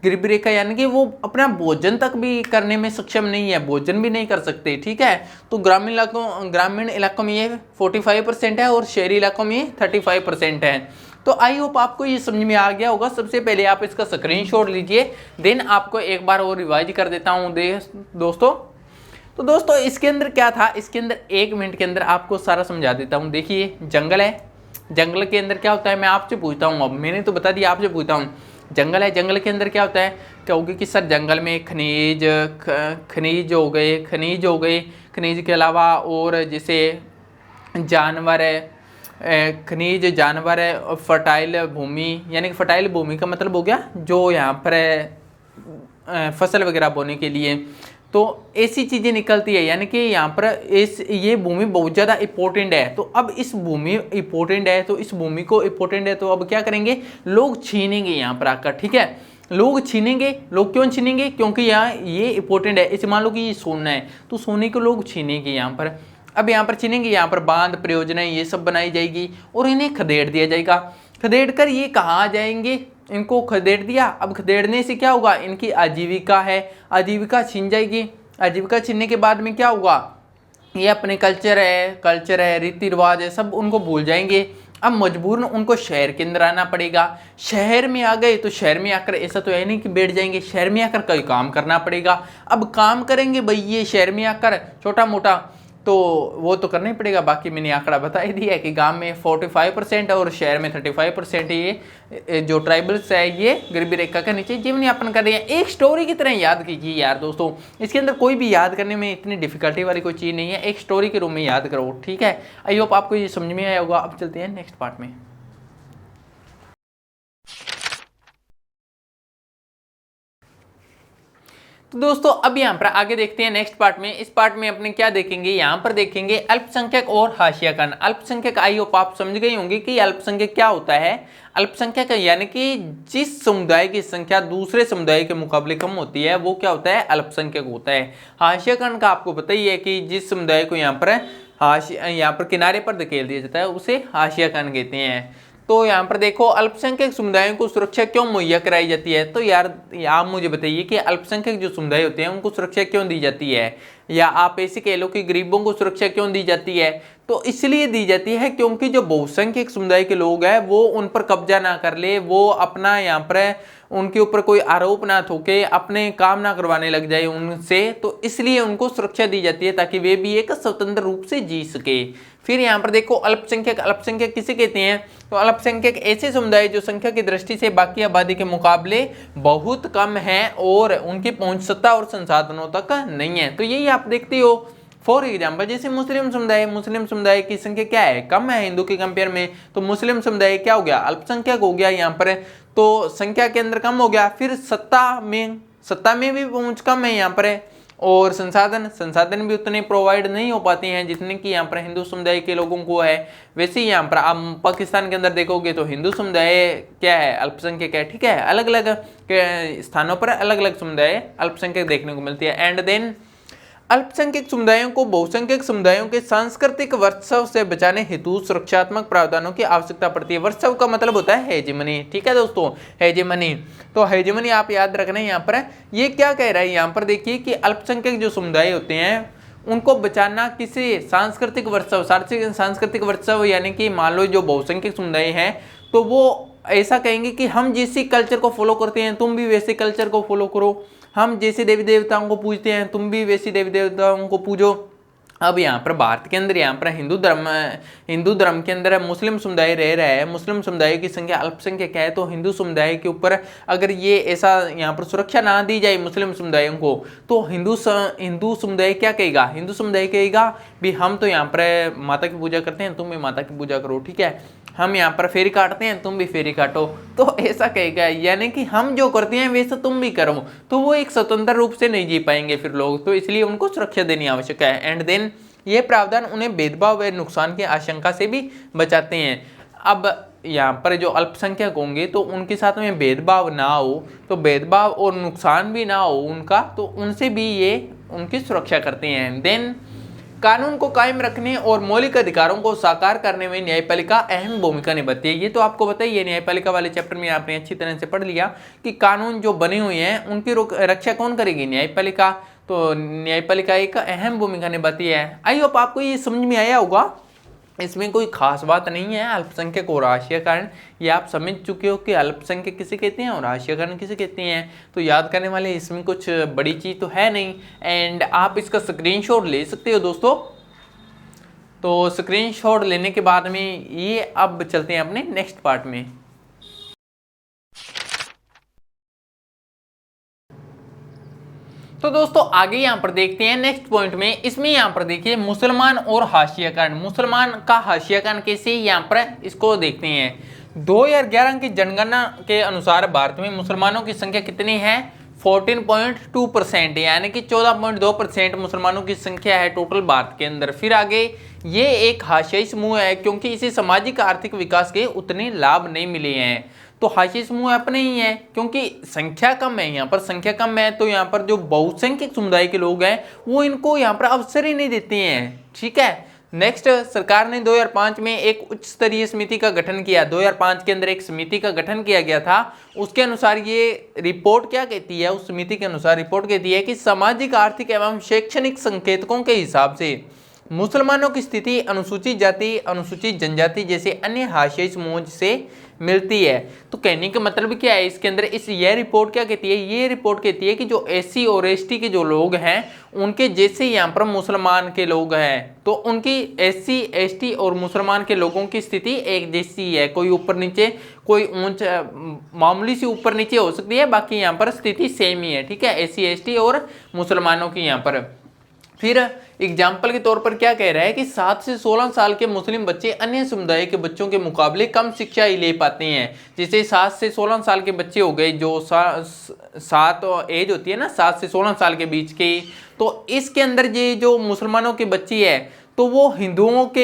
A: गरीबी रेखा यानी कि वो अपना भोजन तक भी करने में सक्षम नहीं है, भोजन भी नहीं कर सकते, ठीक है। तो ग्रामीण इलाकों में ये 45% है और शहरी इलाकों में 35% है। तो आई होप आपको ये समझ में आ गया होगा। सबसे पहले आप इसका स्क्रीनशॉट लीजिए, देन आपको एक बार और रिवाइज कर देता हूँ दोस्तों। तो दोस्तों इसके अंदर क्या था, इसके अंदर 1 मिनट के अंदर आपको सारा समझा देता हूँ। देखिए जंगल है, जंगल के अंदर क्या होता है मैं आपसे पूछता हूँ, अब मैंने तो बता दिया, आपसे पूछता हूँ। जंगल है, जंगल के अंदर क्या होता है, कहोगे कि सर जंगल में खनिज हो गए, खनिज के अलावा और जैसे जानवर है, खनिज जानवर है, और फर्टाइल भूमि, यानी कि फर्टाइल भूमि का मतलब हो गया जो यहाँ पर फसल वगैरह बोने के लिए, तो ऐसी चीज़ें निकलती है, यानी कि यहाँ पर ये भूमि बहुत ज़्यादा इंपॉर्टेंट है। तो अब इस भूमि इंपॉर्टेंट है, तो इस भूमि को इंपॉर्टेंट है तो अब क्या करेंगे, लोग छीनेंगे यहाँ पर आकर, ठीक है। लोग छीनेंगे, लोग क्यों छीनेंगे, क्योंकि यहाँ ये इंपॉर्टेंट है। इसे मान लो कि ये सोना है तो सोने को लोग छीनेंगे यहाँ पर। अब यहाँ पर छीनेंगे, यहाँ पर बांध परियोजनाएं ये सब बनाई जाएगी और इन्हें खदेड़ दिया जाएगा। खदेड़ कर ये कहाँ आ जाएंगे, इनको खदेड़ दिया, अब खदेड़ने से क्या होगा, इनकी आजीविका है, आजीविका छीन जाएगी। आजीविका छीनने के बाद में क्या होगा, ये अपने कल्चर है, रीति रिवाज है, सब उनको भूल जाएंगे। अब मजबूरन उनको शहर के अंदर आना पड़ेगा। शहर में आ गए तो शहर में आकर ऐसा तो है नहीं कि बैठ जाएंगे, शहर में आकर कोई काम करना पड़ेगा। अब काम करेंगे भाई ये शहर में आकर छोटा मोटा, तो वो तो करना ही पड़ेगा। बाकी मैंने आंकड़ा बता ही दिया है कि गांव में 45% और शहर में 35% ये जो ट्राइबल्स है ये गरीबी रेखा के नीचे जीवन यापन कर रहे हैं। एक स्टोरी की तरह याद कीजिए यार दोस्तों, इसके अंदर कोई भी याद करने में इतनी डिफिकल्टी वाली कोई चीज़ नहीं है, एक स्टोरी के रूप में याद करो, ठीक है। आई होप आपको ये समझ में आया होगा। अब चलते हैं नेक्स्ट पार्ट में। तो दोस्तों अब यहाँ पर आगे देखते हैं नेक्स्ट पार्ट में। इस पार्ट में अपने क्या देखेंगे, यहाँ पर देखेंगे अल्पसंख्यक और हाशियाकरण। अल्पसंख्यक आई होप आप समझ गए होंगे कि अल्पसंख्यक क्या होता है। अल्पसंख्यक यानी कि जिस समुदाय की संख्या दूसरे समुदाय के मुकाबले कम होती है वो क्या होता है, अल्पसंख्यक होता है। हाशियाकरण का आपको पता ही है कि जिस समुदाय को यहाँ पर किनारे पर धकेल दिया जाता है उसे हाशियाकरण कहते हैं। तो यहाँ पर देखो अल्पसंख्यक समुदायों को सुरक्षा क्यों मुहैया कराई जाती है, तो यार आप मुझे बताइए कि अल्पसंख्यक जो समुदाय होते हैं उनको सुरक्षा क्यों दी जाती है, या आप ऐसे कह लो कि गरीबों को सुरक्षा क्यों दी जाती है। तो इसलिए दी जाती है क्योंकि जो बहुसंख्यक समुदाय के लोग हैं वो उन पर कब्जा ना कर ले, वो अपना यहाँ पर उनके ऊपर कोई आरोप ना ठोके, अपने काम ना करवाने लग जाए उनसे, तो इसलिए उनको सुरक्षा दी जाती है ताकि वे भी एक स्वतंत्र रूप से जी सके। फिर यहाँ पर देखो अल्पसंख्यक, अल्पसंख्यक किसे कहते हैं, तो अल्पसंख्यक ऐसे समुदाय जो संख्या की दृष्टि से बाकी आबादी के मुकाबले बहुत कम है और उनकी पहुंच सत्ता और संसाधनों तक नहीं है। तो यही आप देखते हो। फॉर एग्जाम्पल जैसे मुस्लिम समुदाय की संख्या क्या है, कम है हिंदू के कंपेयर में, तो मुस्लिम समुदाय क्या हो गया, अल्पसंख्यक हो गया यहाँ पर, तो संख्या के अंदर कम हो गया। फिर सत्ता में भी पहुंच कम है यहाँ पर, और संसाधन भी उतने प्रोवाइड नहीं हो पाते हैं जितने कि यहाँ पर हिंदू समुदाय के लोगों को है। वैसे ही यहाँ पर आप पाकिस्तान के अंदर देखोगे तो हिंदू समुदाय क्या है, अल्पसंख्यक है, ठीक है। अलग अलग स्थानों पर अलग अलग समुदाय अल्पसंख्यक देखने को मिलती है। एंड देन अल्पसंख्यक समुदायों को बहुसंख्यक समुदायों के सांस्कृतिक वर्चस्व से बचाने हेतु सुरक्षात्मक प्रावधानों की आवश्यकता पड़ती है। वर्चस्व का मतलब होता है हेजेमनी, ठीक है दोस्तों, हेजेमनी। तो हेजेमनी आप याद रखना है। यहाँ पर ये क्या कह रहा है, यहाँ पर देखिए कि अल्पसंख्यक जो समुदाय होते हैं उनको बचाना किसी सांस्कृतिक वर्चस्व, सांस्कृतिक वर्चस्व यानी कि मान लो जो बहुसंख्यक समुदाय है तो वो ऐसा कहेंगे कि हम जिस कल्चर को फॉलो करते हैं तुम भी वैसे कल्चर को फॉलो करो, हम जैसे देवी देवताओं को पूजते हैं तुम भी वैसी देवी देवताओं को पूजो। अब यहाँ पर भारत के अंदर यहाँ पर हिंदू धर्म के अंदर मुस्लिम समुदाय रह रहा है, मुस्लिम समुदाय की संख्या अल्पसंख्यक है, तो हिंदू समुदाय के ऊपर अगर ये ऐसा यहाँ पर सुरक्षा ना दी जाए मुस्लिम समुदायों को तो हिंदू समुदाय क्या कहेगा, हिंदू समुदाय कहेगा भी हम तो यहाँ पर माता की पूजा करते हैं तुम भी माता की पूजा करो, ठीक है, हम यहाँ पर फेरी काटते हैं तुम भी फेरी काटो, तो ऐसा कहेगा, यानी कि हम जो करते हैं वैसा तुम भी करो, तो वो एक स्वतंत्र रूप से नहीं जी पाएंगे फिर लोग, तो इसलिए उनको सुरक्षा देनी आवश्यक है। एंड देन ये प्रावधान उन्हें भेदभाव व नुकसान की आशंका से भी बचाते हैं। अब यहाँ पर जो अल्पसंख्यक होंगे तो उनके साथ में भेदभाव ना हो, तो भेदभाव और नुकसान भी ना हो उनका, तो उनसे भी ये उनकी सुरक्षा करते हैं। देन कानून को कायम रखने और मौलिक अधिकारों को साकार करने में न्यायपालिका अहम भूमिका निभाती है। ये तो आपको बताइए, न्यायपालिका वाले चैप्टर में आपने अच्छी तरह से पढ़ लिया कि कानून जो बने हुए हैं उनकी रक्षा कौन करेगी, न्यायपालिका। तो न्यायपालिका एक अहम भूमिका निभाती है। आई होप आपको ये समझ में आया होगा, इसमें कोई खास बात नहीं है। अल्पसंख्यक और आशियाकरण ये आप समझ चुके हो कि अल्पसंख्यक किसे कहते हैं और आशियाकरण किसे कहते हैं, तो याद करने वाले इसमें कुछ बड़ी चीज़ तो है नहीं। एंड आप इसका स्क्रीनशॉट ले सकते हो दोस्तों। तो स्क्रीनशॉट लेने के बाद में ये अब चलते हैं अपने नेक्स्ट पार्ट में। तो दोस्तों आगे यहाँ पर देखते हैं नेक्स्ट पॉइंट में। इसमें यहाँ पर देखिए मुसलमान और हाशियाकरण, मुसलमान का हाशियाकरण कैसे, यहाँ पर इसको देखते हैं। 2011 की जनगणना के अनुसार भारत में मुसलमानों की संख्या कितनी है, 14.2%, यानी कि 14.2% मुसलमानों की संख्या है टोटल भारत के अंदर। फिर आगे ये एक हाशियाई समूह है क्योंकि इसे सामाजिक आर्थिक विकास के उतने लाभ नहीं मिले हैं, तो हाशियाई समूह अपने ही है क्योंकि संख्या कम है, यहाँ पर संख्या कम है, तो यहाँ पर जो बहुसंख्यक समुदाय के लोग हैं वो इनको यहाँ पर अवसर ही नहीं देते हैं, ठीक है। नेक्स्ट, सरकार ने 2005 में एक उच्च स्तरीय समिति का गठन किया। 2005 के अंदर एक समिति का गठन किया गया था। उसके अनुसार ये रिपोर्ट क्या कहती है, उस समिति के अनुसार रिपोर्ट कहती है कि सामाजिक आर्थिक एवं शैक्षणिक संकेतकों के हिसाब से मुसलमानों की स्थिति अनुसूचित जाति, अनुसूचित जनजाति जैसे अन्य हाशियाई समूहों से मिलती है। तो कहने का मतलब क्या है इसके अंदर, ये रिपोर्ट क्या कहती है, ये रिपोर्ट कहती है कि जो एससी और एसटी के जो लोग हैं उनके जैसे यहाँ पर मुसलमान के लोग हैं, तो उनकी एससी एसटी और मुसलमान के लोगों की स्थिति एक जैसी है, कोई ऊपर नीचे, कोई ऊंचा मामूली सी ऊपर नीचे हो सकती है, बाकी यहाँ पर स्थिति सेम ही है, ठीक है, एससी एसटी और मुसलमानों की यहाँ पर। फिर एग्जाम्पल के तौर पर क्या कह रहा है कि 7 से 16 साल के मुस्लिम बच्चे अन्य समुदाय के बच्चों के मुकाबले कम शिक्षा ही ले पाते हैं। जैसे 7 से 16 साल के बच्चे हो गए, जो 7 एज होती है ना, 7 से 16 साल के बीच के, तो इसके अंदर ये जो मुसलमानों के बच्चे हैं तो वो हिंदुओं के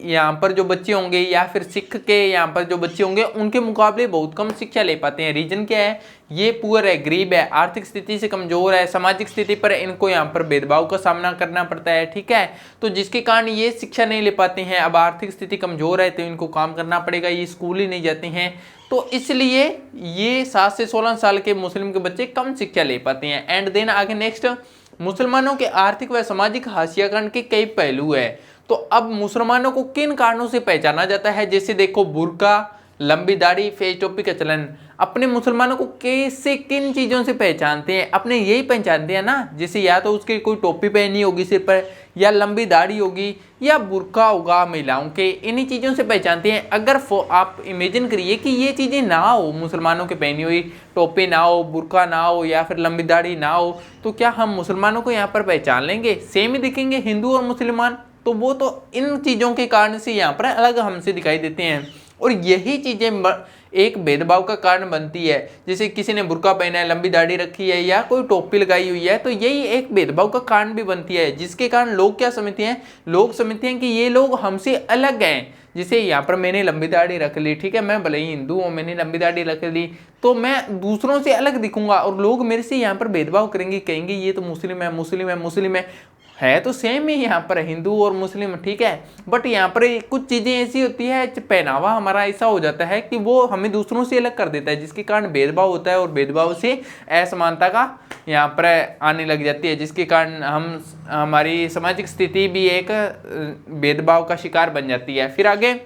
A: यहाँ पर जो बच्चे होंगे या फिर सिख के यहाँ पर जो बच्चे होंगे उनके मुकाबले बहुत कम शिक्षा ले पाते हैं। रीजन क्या है, ये पुअर है, गरीब है, आर्थिक स्थिति से कमजोर है, सामाजिक स्थिति पर इनको यहाँ पर भेदभाव का सामना करना पड़ता है, ठीक है, तो जिसके कारण ये शिक्षा नहीं ले पाते हैं। अब आर्थिक स्थिति कमजोर है तो इनको काम करना पड़ेगा, ये स्कूल ही नहीं जाते हैं, तो इसलिए ये 7 से 16 साल के मुस्लिम के बच्चे कम शिक्षा ले पाते हैं। एंड देन आगे नेक्स्ट, मुसलमानों के आर्थिक व सामाजिक हाशियाकरण के कई पहलू है। तो अब मुसलमानों को किन कारणों से पहचाना जाता है, जैसे देखो बुर्का, लंबी दाढ़ी, फेस टोपी का चलन। अपने मुसलमानों को कैसे, किन चीज़ों से पहचानते हैं, अपने यही पहचानते हैं ना, जैसे या तो उसकी कोई टोपी पहनी होगी सिर पर, या लंबी दाढ़ी होगी, या बुर्का होगा महिलाओं के, इन्हीं चीज़ों से पहचानते हैं। अगर आप इमेजिन करिए कि ये चीज़ें ना हो, मुसलमानों के पहनी हुई टोपी ना हो, बुर्का ना हो, या फिर लंबी दाढ़ी ना हो, तो क्या हम मुसलमानों को यहाँ पर पहचान लेंगे? सेम ही दिखेंगे हिंदू और मुसलमान, तो वो तो इन चीज़ों के कारण से यहाँ पर अलग हमसे दिखाई देते हैं। और यही चीजें एक भेदभाव का कारण बनती है। जैसे किसी ने बुर्का पहना है, लंबी दाढ़ी रखी है या कोई टोपी लगाई हुई है, तो यही एक भेदभाव का कारण भी बनती है, जिसके कारण लोग क्या समझते हैं, लोग समझते हैं कि ये लोग हमसे अलग हैं। जैसे यहाँ पर मैंने लंबी दाढ़ी रख ली, ठीक है, मैं भले ही हिंदू हूँ, मैंने लंबी दाढ़ी रख ली तो मैं दूसरों से अलग दिखूंगा और लोग मेरे से यहाँ पर भेदभाव करेंगे, कहेंगे ये तो मुस्लिम है, मुस्लिम है, मुस्लिम है तो सेम ही यहाँ पर हिंदू और मुस्लिम, ठीक है। बट यहाँ पर कुछ चीज़ें ऐसी होती है, पहनावा हमारा ऐसा हो जाता है कि वो हमें दूसरों से अलग कर देता है, जिसके कारण भेदभाव होता है और भेदभाव से असमानता का यहाँ पर आने लग जाती है, जिसके कारण हमारी सामाजिक स्थिति भी एक भेदभाव का शिकार बन जाती है। फिर आगे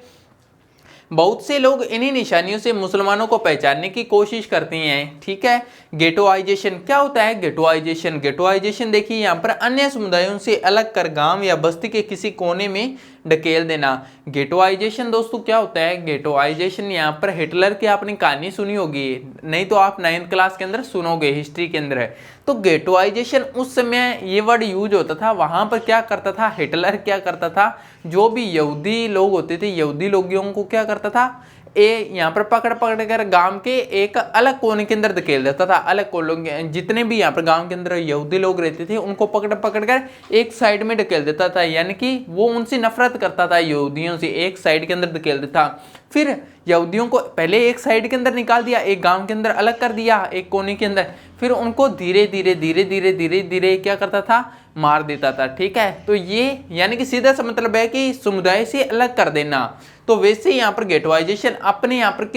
A: बहुत से लोग इन्हीं निशानियों से मुसलमानों को पहचानने की कोशिश करते हैं, ठीक है। गेटोआइजेशन क्या होता है, गेटोआइजेशन देखिए यहाँ पर अन्य समुदायों से अलग कर गांव या बस्ती के किसी कोने में ढकेल देना। गेटोआइजेशन दोस्तों क्या होता है, गेटोआइजेशन यहाँ पर हिटलर की आपने कहानी सुनी होगी, नहीं तो आप 9th क्लास के अंदर सुनोगे, हिस्ट्री के अंदर है। तो गेटोआइजेशन उस समय ये वर्ड यूज होता था, वहां पर क्या करता था हिटलर, क्या करता था, जो भी यहूदी लोग होते थे, यहूदी लोगों को क्या करता था, यहाँ पर पकड़ कर गांव के एक अलग कोने के अंदर धकेल देता था। अलग कोने, जितने भी यहाँ पर गांव के अंदर यहूदी लोग रहते थे उनको पकड़ कर एक साइड में ढकेल देता था, यानी कि वो उनसे नफरत करता था, यहूदियों से एक साइड के अंदर धकेल देता। फिर यहूदियों को पहले एक साइड के अंदर निकाल दिया, एक गांव के अंदर अलग कर दिया, एक कोने के अंदर, फिर उनको धीरे धीरे क्या करता था, मार देता था, ठीक है। तो ये यानी कि सीधा सा मतलब है कि समुदाय से अलग कर देना। तो वैसे यहाँ पर गेटोआइजेशन अपने यहाँ पर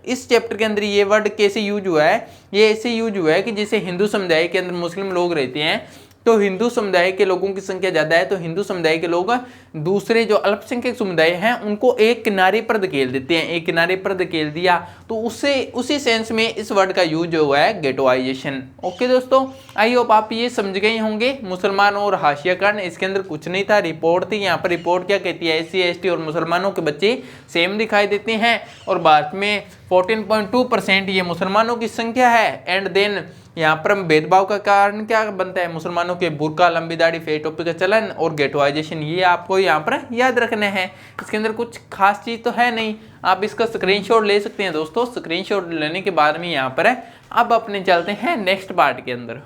A: इस चैप्टर के अंदर ये वर्ड कैसे यूज हुआ है, ये ऐसे यूज हुआ है कि जैसे हिंदू समुदाय के अंदर मुस्लिम लोग रहते हैं, तो हिंदू समुदाय के लोगों की संख्या ज्यादा है, तो हिंदू समुदाय के लोग दूसरे जो अल्पसंख्यक समुदाय हैं उनको एक किनारे पर धकेल देते हैं, एक किनारे पर धकेल दिया, तो उससे उसी सेंस में इस वर्ड का यूज हुआ है गेटोआइजेशन। ओके दोस्तों, आई होप आप ये समझ गए होंगे। मुसलमान और हाशियाकरण, इसके अंदर कुछ नहीं था, रिपोर्ट थी। यहाँ पर रिपोर्ट क्या कहती है, SC ST और मुसलमानों के बच्चे सेम दिखाई देते हैं और भारत में 14.2% ये मुसलमानों की संख्या है। एंड देन यहाँ पर भेदभाव का कारण क्या बनता है, मुसलमानों के बुर्का, लंबी दाढ़ी, फेस टोपी का चलन और गेटोआइजेशन, ये आपको यहाँ पर याद रखने हैं। इसके अंदर कुछ खास चीज तो है नहीं, आप इसका स्क्रीनशॉट ले सकते हैं दोस्तों। स्क्रीनशॉट लेने के बाद में यहाँ पर है, अब अपने चलते हैं नेक्स्ट पार्ट के अंदर।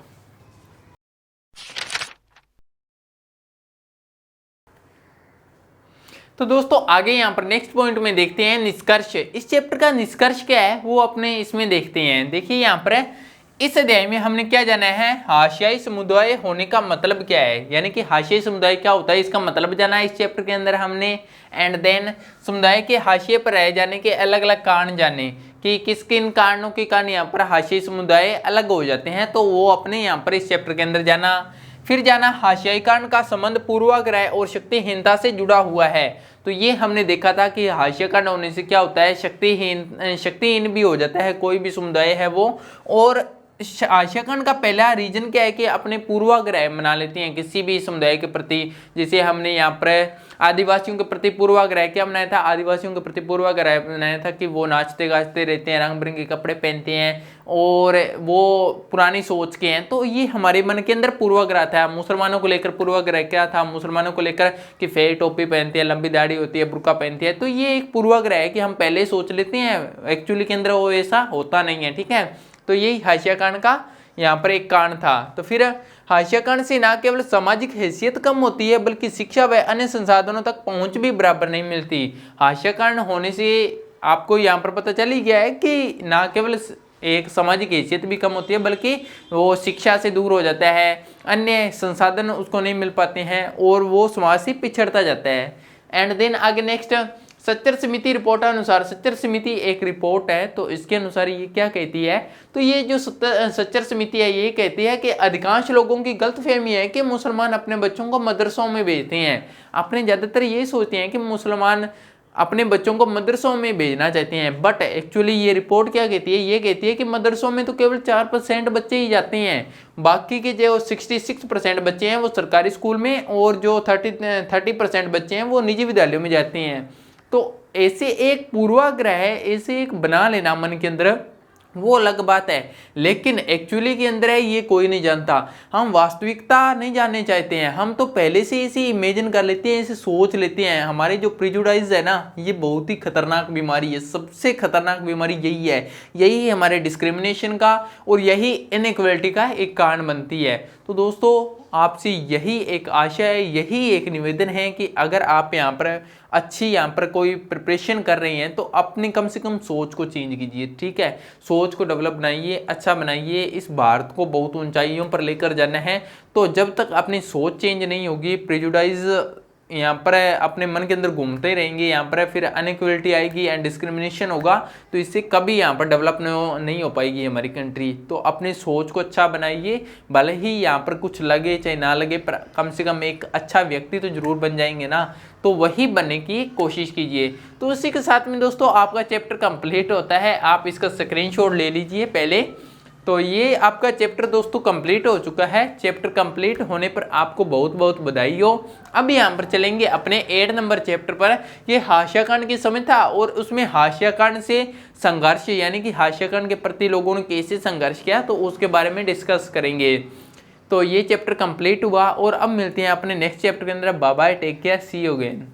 A: तो दोस्तों आगे यहाँ पर नेक्स्ट पॉइंट में देखते हैं निष्कर्ष। इस चैप्टर का निष्कर्ष क्या है वो अपने इसमें देखते हैं। देखिए यहाँ पर है, इस अध्याय में हमने क्या जाना है, हाशियाई समुदाय होने का मतलब क्या है, यानी कि हाशियाई समुदाय क्या होता है इसका मतलब जाना है इस चैप्टर के अंदर हमने। एंड देन समुदाय के हाशिए पर रह जाने के अलग अलग कारण जाने कि किस किन कारणों के कारण यहाँ पर हाशियाई समुदाय अलग हो जाते हैं, तो वो अपने यहाँ पर इस चैप्टर के अंदर जाना। फिर जाना हाशियाईकरण का संबंध पूर्वाग्रह और शक्तिहीनता से जुड़ा हुआ है। तो ये हमने देखा था कि हाशियाकरण होने से क्या होता है, शक्तिहीन भी हो जाता है कोई भी समुदाय है वो। और हाशियाकरण का पहला रीजन क्या है कि अपने पूर्वाग्रह बना लेते हैं किसी भी समुदाय के प्रति। जैसे हमने यहाँ पर आदिवासियों के प्रति पूर्वाग्रह क्या बनाया था, आदिवासियों के प्रति पूर्वाग्रह बनाया था कि वो नाचते गाचते रहते हैं, रंग बिरंगे कपड़े पहनते हैं और वो पुरानी सोच के हैं। तो ये हमारे मन के अंदर पूर्वाग्रह था। मुसलमानों को लेकर पूर्वाग्रह क्या था, मुसलमानों को लेकर कि फेर टोपी पहनते हैं, लंबी दाढ़ी होती है, बुर्का पहनती है। तो ये एक पूर्वाग्रह है कि हम पहले सोच लेते हैं, एक्चुअली के अंदर वो ऐसा होता नहीं है, ठीक है। तो यही हाशियाकरण का यहाँ पर एक कारण था। तो फिर हाशियाकरण से न केवल सामाजिक हैसियत कम होती है बल्कि शिक्षा व अन्य संसाधनों तक पहुंच भी बराबर नहीं मिलती। हाशियाकरण होने से आपको यहाँ पर पता चल ही गया है कि न केवल एक सामाजिक हैसियत भी कम होती है बल्कि वो शिक्षा से दूर हो जाता है, अन्य संसाधन उसको नहीं मिल पाते हैं और वो समाज से पिछड़ता जाता है। एंड देन आगे नेक्स्ट सच्चर समिति रिपोर्ट अनुसार, सच्चर समिति एक रिपोर्ट है तो इसके अनुसार ये क्या कहती है, तो ये जो सच्चर समिति है ये कहती है कि अधिकांश लोगों की गलतफहमी है कि मुसलमान अपने बच्चों को मदरसों में भेजते हैं। अपने ज़्यादातर ये सोचते हैं कि मुसलमान अपने बच्चों को मदरसों में भेजना चाहते हैं, बट एक्चुअली ये रिपोर्ट क्या कहती है, ये कहती है कि मदरसों में तो केवल 4% बच्चे ही जाते हैं, बाकी के जो 66% बच्चे हैं वो सरकारी स्कूल में और जो 30% बच्चे हैं वो निजी विद्यालयों में जाते हैं। तो ऐसे एक पूर्वाग्रह है, ऐसे एक बना लेना मन के अंदर वो अलग बात है, लेकिन एक्चुअली के अंदर है ये कोई नहीं जानता। हम वास्तविकता नहीं जानने चाहते हैं, हम तो पहले से इसे इमेजिन कर लेते हैं, इसे सोच लेते हैं। हमारे जो प्रिजुडाइज है ना, ये बहुत ही खतरनाक बीमारी है, सबसे खतरनाक बीमारी यही है। यही हमारे डिस्क्रिमिनेशन का और यही इनइक्वालिटी का एक कारण बनती है। तो दोस्तों आपसे यही एक आशा है, यही एक निवेदन है कि अगर आप यहाँ पर अच्छी यहाँ पर कोई प्रिपरेशन कर रही हैं तो अपनी कम से कम सोच को चेंज कीजिए, ठीक है। सोच को डेवलप बनाइए, अच्छा बनाइए। इस भारत को बहुत ऊंचाइयों पर लेकर जाना है। तो जब तक अपनी सोच चेंज नहीं होगी, प्रेजुडाइज यहाँ पर अपने मन के अंदर घूमते ही रहेंगे, यहाँ पर फिर अनइक्वलिटी आएगी एंड डिस्क्रिमिनेशन होगा, तो इससे कभी यहाँ पर डेवलप नहीं हो पाएगी हमारी कंट्री। तो अपनी सोच को अच्छा बनाइए, भले ही यहाँ पर कुछ लगे चाहे ना लगे, पर कम से कम एक अच्छा व्यक्ति तो जरूर बन जाएंगे ना, तो वही बनने की कोशिश कीजिए। तो उसी के साथ में दोस्तों आपका चैप्टर कंप्लीट होता है। आप इसका स्क्रीनशॉट ले लीजिए पहले। तो ये आपका चैप्टर दोस्तों कंप्लीट हो चुका है। चैप्टर कंप्लीट होने पर आपको बहुत बहुत बधाई हो। अब यहाँ पर चलेंगे अपने 8 नंबर चैप्टर पर। ये हाशियाकांड की समझ था और उसमें हाशियाकांड से संघर्ष, यानी कि हाशियाकांड के प्रति लोगों ने कैसे संघर्ष किया, तो उसके बारे में डिस्कस करेंगे। तो ये चैप्टर कंप्लीट हुआ और अब मिलते हैं अपने नेक्स्ट चैप्टर के अंदर। Bye bye, take care, see you again.